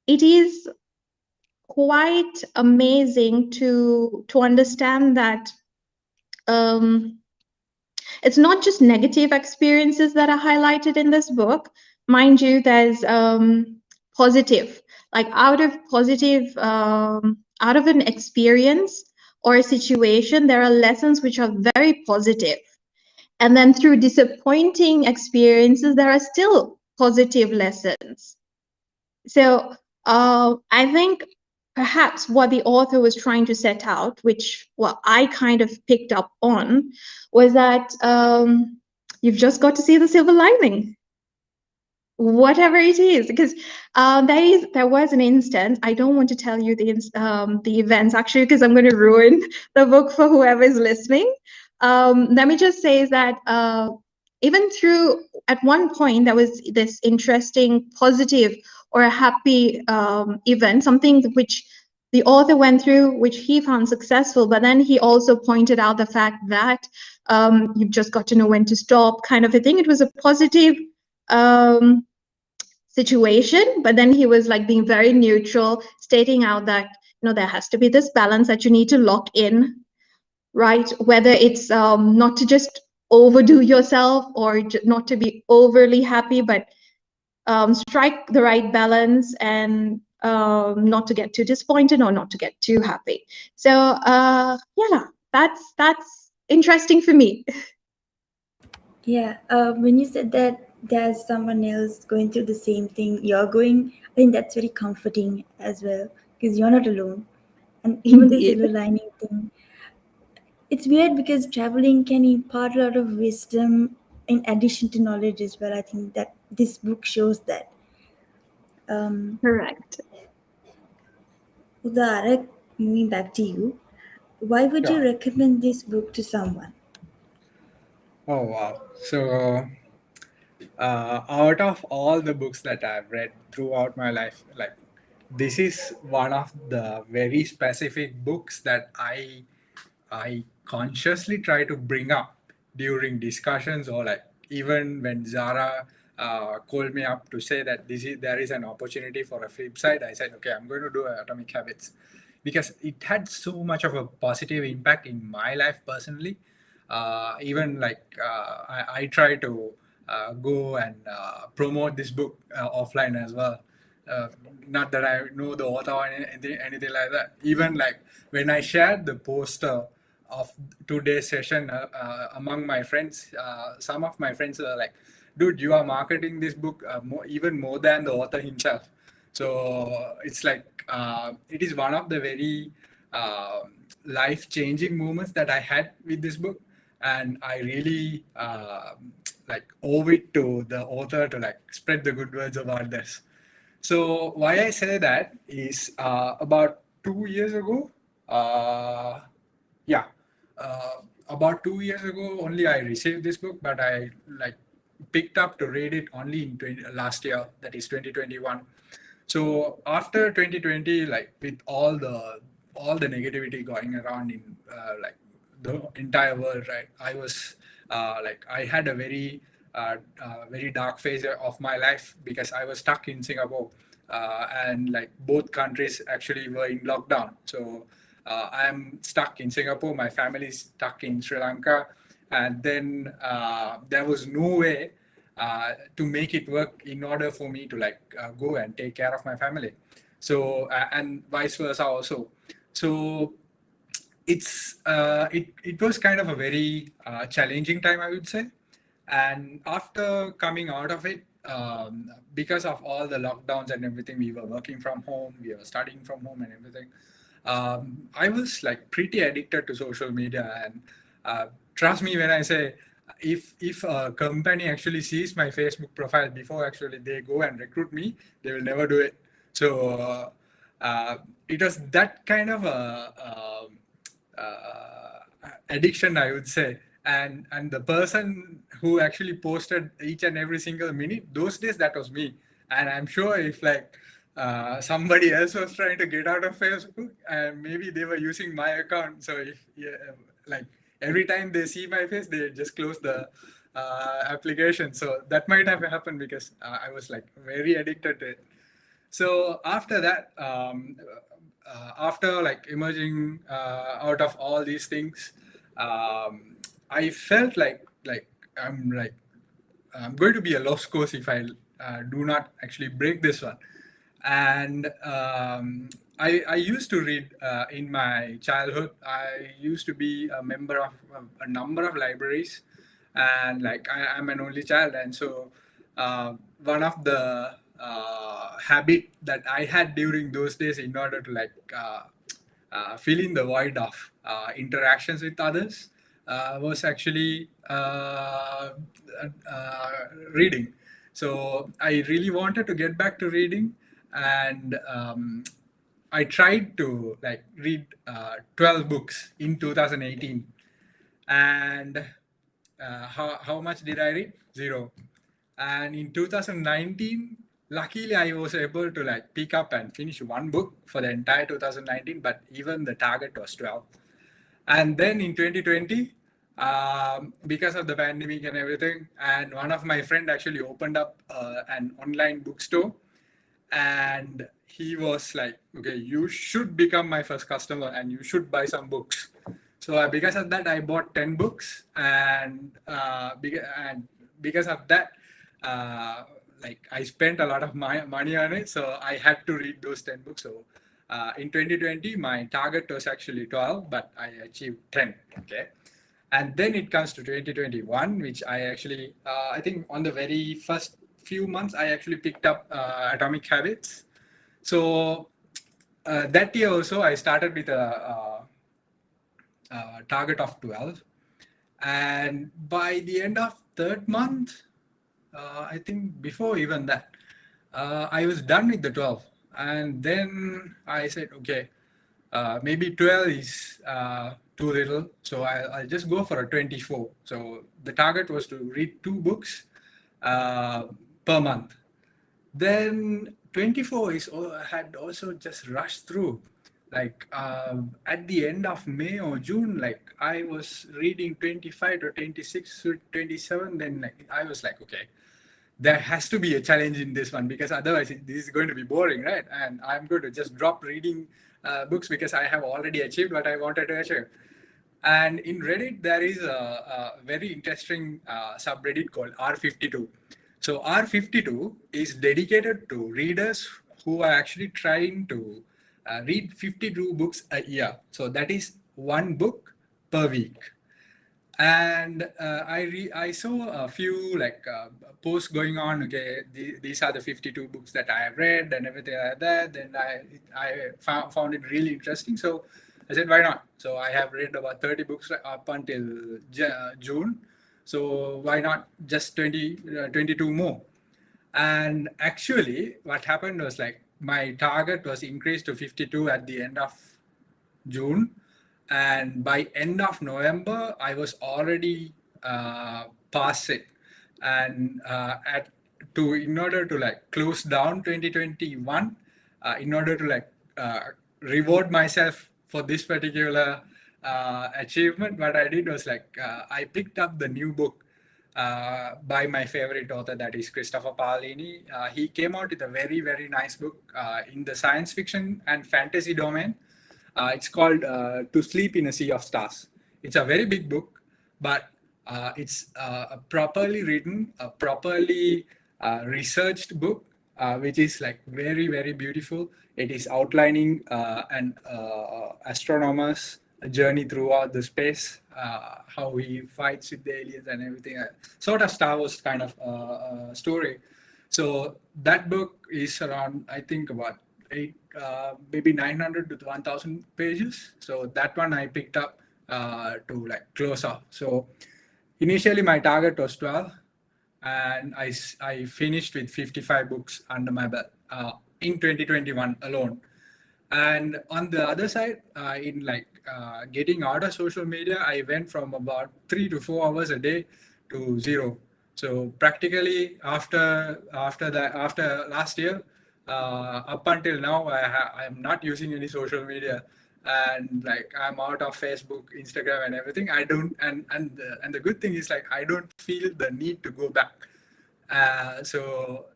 it is quite amazing to understand that it's not just negative experiences that are highlighted in this book. Mind you, there's positive, like out of an experience, or a situation, there are lessons which are very positive. And then through disappointing experiences, there are still positive lessons. So I think perhaps what the author was trying to set out, which I kind of picked up on, was that you've just got to see the silver lining, whatever it is. Because there was an instance. I don't want to tell you the events actually, because I'm going to ruin the book for whoever is listening. Let me just say that even through at one point there was this interesting positive or a happy event, something which the author went through, which he found successful, but then he also pointed out the fact that you've just got to know when to stop, kind of a thing. It was a positive situation, but then he was like being very neutral, stating out that there has to be this balance that you need to lock in, right? Whether it's not to just overdo yourself or not to be overly happy, but strike the right balance and not to get too disappointed or not to get too happy. So yeah, that's interesting for me.
Yeah, when you said that there's someone else going through the same thing you're going, I think that's very comforting as well because you're not alone. And even the
Indeed.
silver lining thing, it's weird because traveling can impart a lot of wisdom in addition to knowledge as well. I think that this book shows that. Um,
Correct.
Udarak, moving back to you, why would you
Yeah.
recommend this book to someone?
Oh wow. So out of all the books that I've read throughout my life, like this is one of the very specific books that I consciously try to bring up during discussions, or like even when Zara called me up to say that there is an opportunity for a Flipside. I said, okay, I'm going to do Atomic Habits because it had so much of a positive impact in my life personally. Even like I try to go and promote this book offline as well. Uh, Not that I know the author or anything like that. Even like when I shared the poster of today's session among my friends, some of my friends were like, "Dude, you are marketing this book even more than the author himself." So it's like it is one of the very life-changing moments that I had with this book, and I really like owe it to the author to like spread the good words about this. So why I say that is about 2 years ago. Uh, yeah, about 2 years ago only I received this book, but I like picked up to read it only in last year, that is 2021. So after 2020, like with all the negativity going around in like the entire world, right? I was like I had a very dark phase of my life because I was stuck in Singapore, and like both countries actually were in lockdown. So I'm stuck in Singapore. My family is stuck in Sri Lanka, and then there was no way to make it work in order for me to like go and take care of my family. So and vice versa also. So it was kind of a very challenging time, I would say. And after coming out of it, because of all the lockdowns and everything, we were working from home, we were studying from home and everything. I was like pretty addicted to social media, and trust me when I say, if a company actually sees my Facebook profile before actually they go and recruit me, they will never do it. So it was that kind of a addiction, I would say. And the person who actually posted each and every single minute, those days, that was me. And I'm sure if like somebody else was trying to get out of Facebook, and maybe they were using my account. So if like every time they see my face, they just close the application. So that might have happened because I was like very addicted to it. So after that, after like emerging out of all these things, I felt like I'm going to be a lost cause if I do not actually break this one. And I used to read in my childhood. I used to be a member of a number of libraries, and like I'm an only child, and so one of the habit that I had during those days in order to like fill in the void of interactions with others was actually reading. So I really wanted to get back to reading, and I tried to like read 12 books in 2018, and how much did I read? Zero. And in 2019, luckily I was able to like pick up and finish one book for the entire 2019, but even the target was 12. And then in 2020, because of the pandemic and everything, and one of my friend actually opened up an online bookstore, and he was like, okay, you should become my first customer and you should buy some books. So because of that I bought 10 books, and because of that like I spent a lot of my money on it, so I had to read those 10 books. So in 2020 my target was actually 12, but I achieved 10. Okay. And then it comes to 2021, which I actually I think on the very first few months I actually picked up Atomic Habits. So that year also I started with a target of 12, and by the end of third month, I think before even that, I was done with the 12. And then I said, okay, maybe 12 is too little, so I'll just go for a 24. So the target was to read 2 books uh, per month. Then 24 is had also just rushed through. Like at the end of May or June, like I was reading 25 to 26 to 27. Then like I was like, okay, there has to be a challenge in this one, because otherwise this is going to be boring, right? And I'm going to just drop reading books because I have already achieved what I wanted to achieve. And in Reddit, there is a very interesting subreddit called R52. So R52 is dedicated to readers who are actually trying to read 52 books a year. So that is one book per week. And I saw a few like posts going on. Okay, these are the 52 books that I have read and everything like that. Then I found it really interesting. So I said, why not? So I have read about 30 books up until June. So why not just 22 more? And actually, what happened was like my target was increased to 52 at the end of June, and by end of November, I was already past it. And at to in order to like close down 2021, in order to like reward myself for this particular achievement, what I did was like I picked up the new book by my favorite author, that is Christopher Paolini. He came out with a very, very nice book in the science fiction and fantasy domain. It's called To Sleep in a Sea of Stars. It's a very big book, but it's a properly written, a properly researched book, which is like very, very beautiful. It is outlining an astronomer's journey throughout the space, how he fights with the aliens and everything. Sort of Star Wars kind of story. So that book is around, I think, about maybe 900 to 1,000 pages. So that one I picked up to like close off. So initially my target was 12, and I finished with 55 books under my belt in 2021 alone. And on the other side, in like getting out of social media, I went from about 3 to 4 hours a day to zero. So practically after last year, up until now, I am not using any social media, and like I'm out of Facebook, Instagram, and everything. I don't, and the good thing is like I don't feel the need to go back. So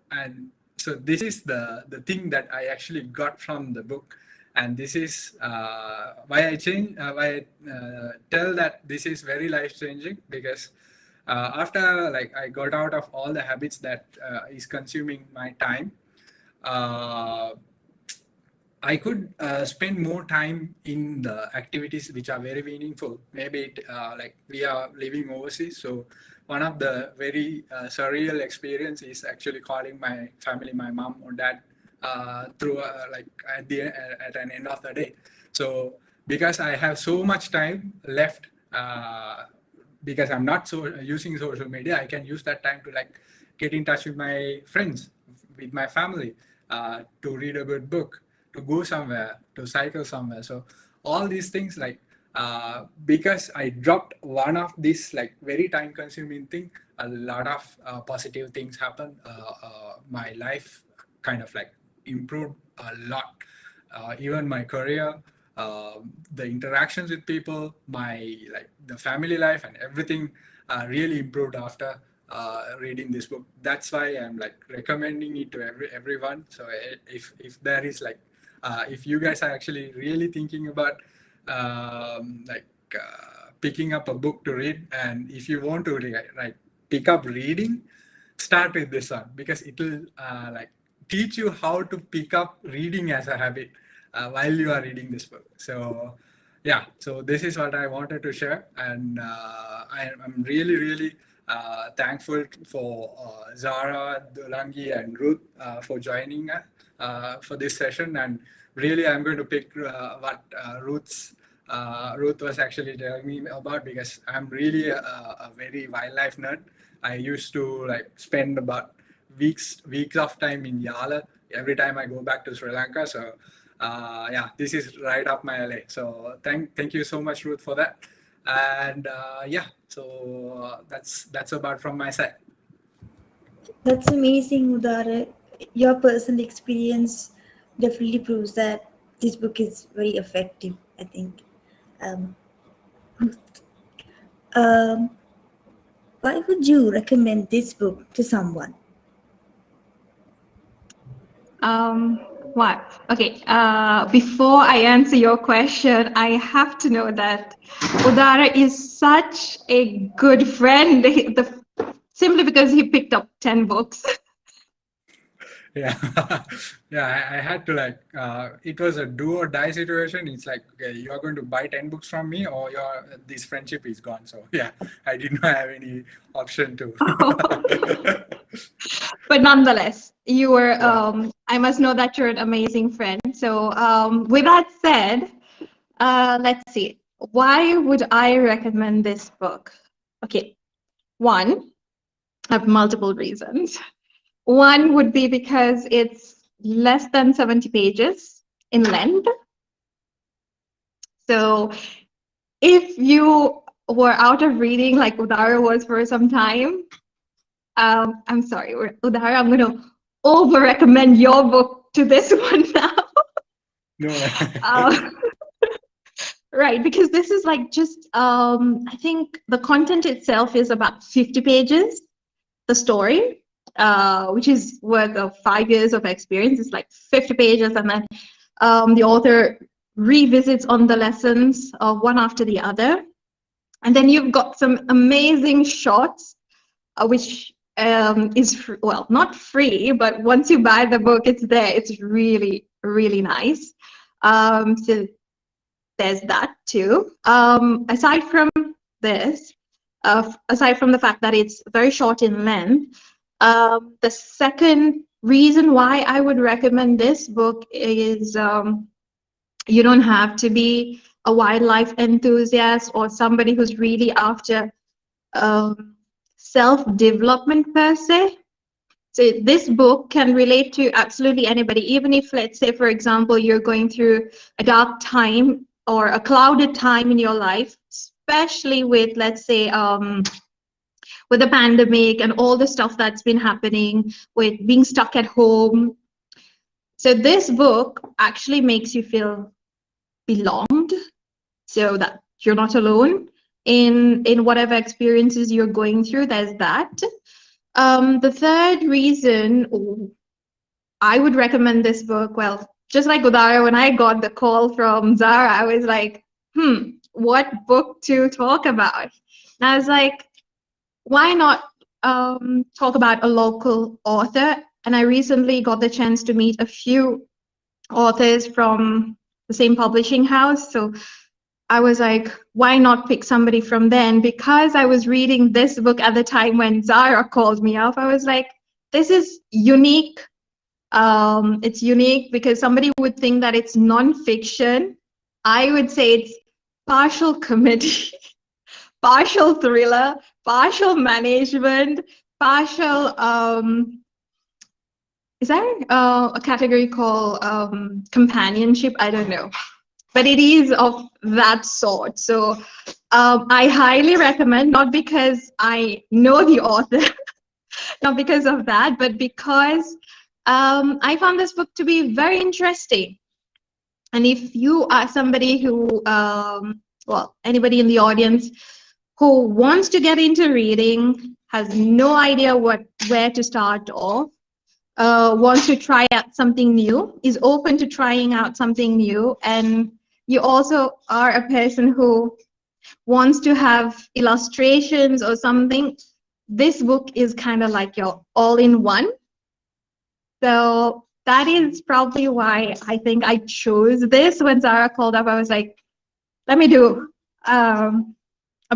this is the thing that I actually got from the book, and this is why I tell that this is very life changing, because after like I got out of all the habits that is consuming my time, uh, I could spend more time in the activities which are very meaningful. Maybe like we are living overseas, so one of the very surreal experience is actually calling my family, my mom or dad, through like at an end of the day. So because I have so much time left, because I'm not so using social media, I can use that time to like get in touch with my friends, with my family, to read a good book, to go somewhere, to cycle somewhere. So all these things, like because I dropped one of these like very time consuming thing, a lot of positive things happen. My life kind of like improved a lot. Even my career, the interactions with people, my like the family life and everything really improved after reading this book. That's why I'm like recommending it to everyone. So if there is like if you guys are actually really thinking about picking up a book to read, and if you want to pick up reading, start with this one, because it will like teach you how to pick up reading as a habit while you are reading this book. So yeah, so this is what I wanted to share, and I'm really thankful for Zara, Dulangi, and Ruth for joining us for this session. And really, I'm going to pick what Ruth was actually telling me about, because I'm really a very wildlife nerd. I used to like spend about weeks of time in Yala every time I go back to Sri Lanka. So yeah, this is right up my alley. So thank you so much, Ruth, for that. And yeah, so that's about from my side.
That's amazing, Udara. Your personal experience definitely proves that this book is very effective, I think. Um, um, why would you recommend this book to someone?
What? Okay. Before I answer your question, I have to know that Udara is such a good friend. Simply because he picked up 10 books.
Yeah, yeah. I had to like. It was a do or die situation. It's like, okay, you are going to buy 10 books from me, or your this friendship is gone. So yeah, I did not have any option to.
But nonetheless, you were.
Yeah.
I must know that you're an amazing friend. So, with that said, let's see. Why would I recommend this book? Okay, one, I have multiple reasons. One would be because it's less than 70 pages in length. So if you were out of reading like Udara was for some time, I'm sorry, Udara, I'm going to over recommend your book to this one now.
No.
uh, right, because this is like just, I think the content itself is about 50 pages, the story. Which is worth of 5 years of experience. It's like 50 pages, and then the author revisits on the lessons one after the other. And then you've got some amazing shots, which is, well, not free, but once you buy the book, it's there. It's really nice. So there's that too. Aside from this, aside from the fact that it's very short in length, the second reason why I would recommend this book is you don't have to be a wildlife enthusiast or somebody who's really after self-development per se. So this book can relate to absolutely anybody, even if, let's say, for example, you're going through a dark time or a clouded time in your life, especially with, let's say, with the pandemic and all the stuff that's been happening with being stuck at home. So this book actually makes you feel belonged, so that you're not alone in whatever experiences you're going through. There's that. The third reason I would recommend this book, well, just like Udara, when I got the call from Zara, I was like, what book to talk about? And I was like, why not talk about a local author? And I recently got the chance to meet a few authors from the same publishing house. So I was like, why not pick somebody from then? Because I was reading this book at the time when Zara called me up, I was like, this is unique. It's unique because somebody would think that it's non-fiction. I would say it's partial comedy, partial thriller, partial management, partial, is there a category called companionship? I don't know. But it is of that sort. So I highly recommend, not because I know the author, not because of that, but because I found this book to be very interesting. And if you are somebody who, well, anybody in the audience who wants to get into reading, has no idea where to start off, wants to try out something new, is open to trying out something new, and you also are a person who wants to have illustrations or something, this book is kind of like your all-in-one. So that is probably why I think I chose this. When Zara called up, I was like, let me do a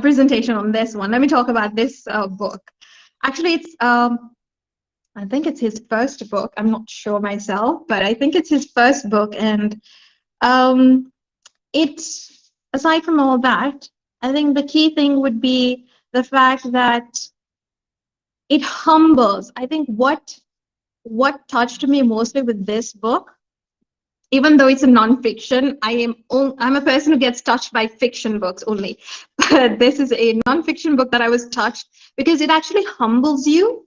presentation on this one. Let me talk about this book. Actually, it's I think it's his first book. I'm not sure myself, but I think it's his first book. And it's, aside from all that, I think the key thing would be the fact that it humbles. I think what touched me mostly with this book, even though it's a non-fiction, I'm a person who gets touched by fiction books only. But this is a non-fiction book that I was touched because it actually humbles you.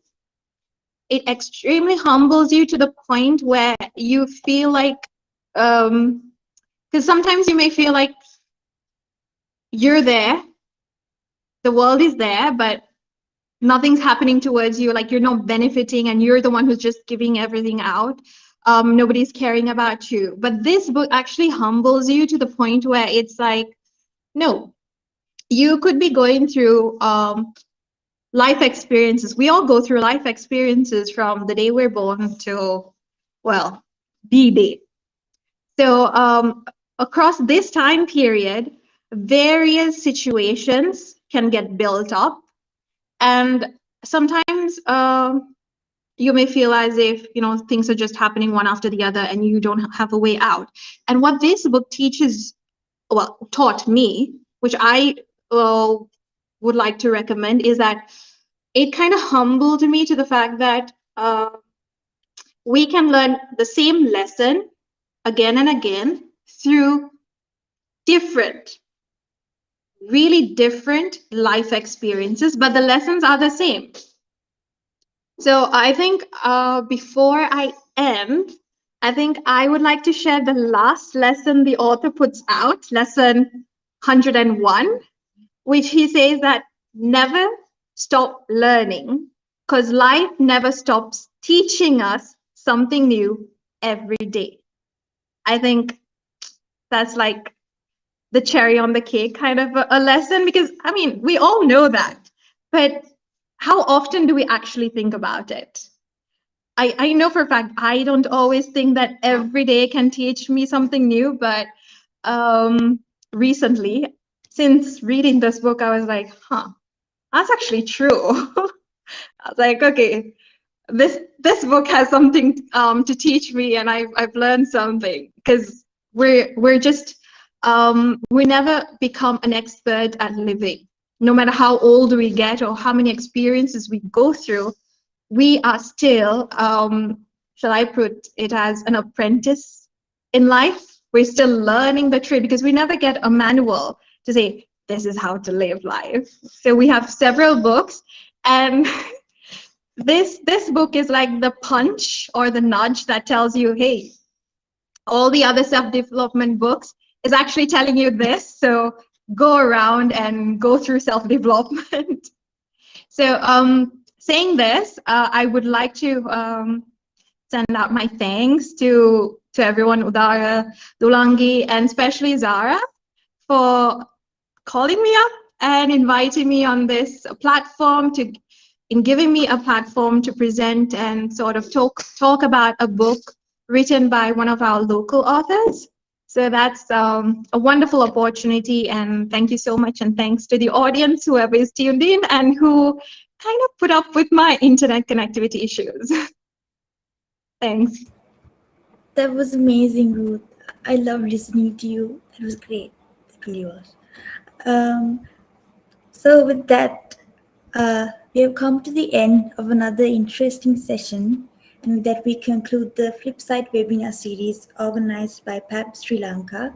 It extremely humbles you to the point where you feel like, because sometimes you may feel like you're there, the world is there, but nothing's happening towards you, like you're not benefiting and you're the one who's just giving everything out. Nobody's caring about you. But this book actually humbles you to the point where it's like, no, you could be going through life experiences. We all go through life experiences from the day we're born till, well, the day. So across this time period, various situations can get built up. And sometimes you may feel as if, you know, things are just happening one after the other and you don't have a way out. And what this book teaches, well, taught me, which I would like to recommend, is that it kind of humbled me to the fact that we can learn the same lesson again and again through different, really different life experiences, but the lessons are the same. So I think before I end, I think I would like to share the last lesson the author puts out, lesson 101, which he says that never stop learning, because life never stops teaching us something new every day. I think that's like the cherry on the cake kind of a lesson, because I mean, we all know that, but how often do we actually think about it? I know for a fact I don't always think that every day can teach me something new, but recently, since reading this book, I was like, huh, that's actually true. I was like, okay, this book has something to teach me, and I've learned something, because we're just we never become an expert at living. No matter how old we get or how many experiences we go through, we are still, shall I put it as an apprentice in life? We're still learning the trade, because we never get a manual to say, this is how to live life. So we have several books, and this book is like the punch or the nudge that tells you, hey, all the other self-development books is actually telling you this, so go around and go through self-development. So saying this, I would like to send out my thanks to everyone, Udara, Dulangi, and especially Zara, for calling me up and inviting me on this platform, in giving me a platform to present and sort of talk about a book written by one of our local authors. So that's a wonderful opportunity. And thank you so much. And thanks to the audience, whoever is tuned in and who kind of put up with my internet connectivity issues. Thanks.
That was amazing, Ruth. I loved listening to you. It was great. It really was. Um, so, with that, we have come to the end of another interesting session, and with that, we conclude the Flipside webinar series organized by PAP Sri Lanka.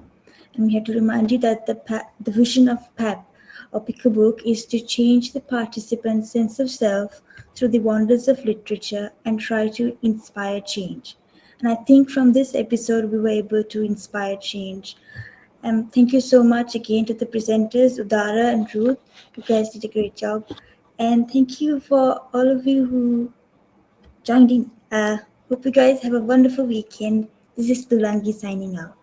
And we have to remind you that the vision of PAP or Pick a Book is to change the participant's sense of self through the wonders of literature and try to inspire change. And I think from this episode, we were able to inspire change. Thank you so much again to the presenters, Udara and Ruth. You guys did a great job. And thank you for all of you who joined in. Hope you guys have a wonderful weekend. This is Tulangi signing out.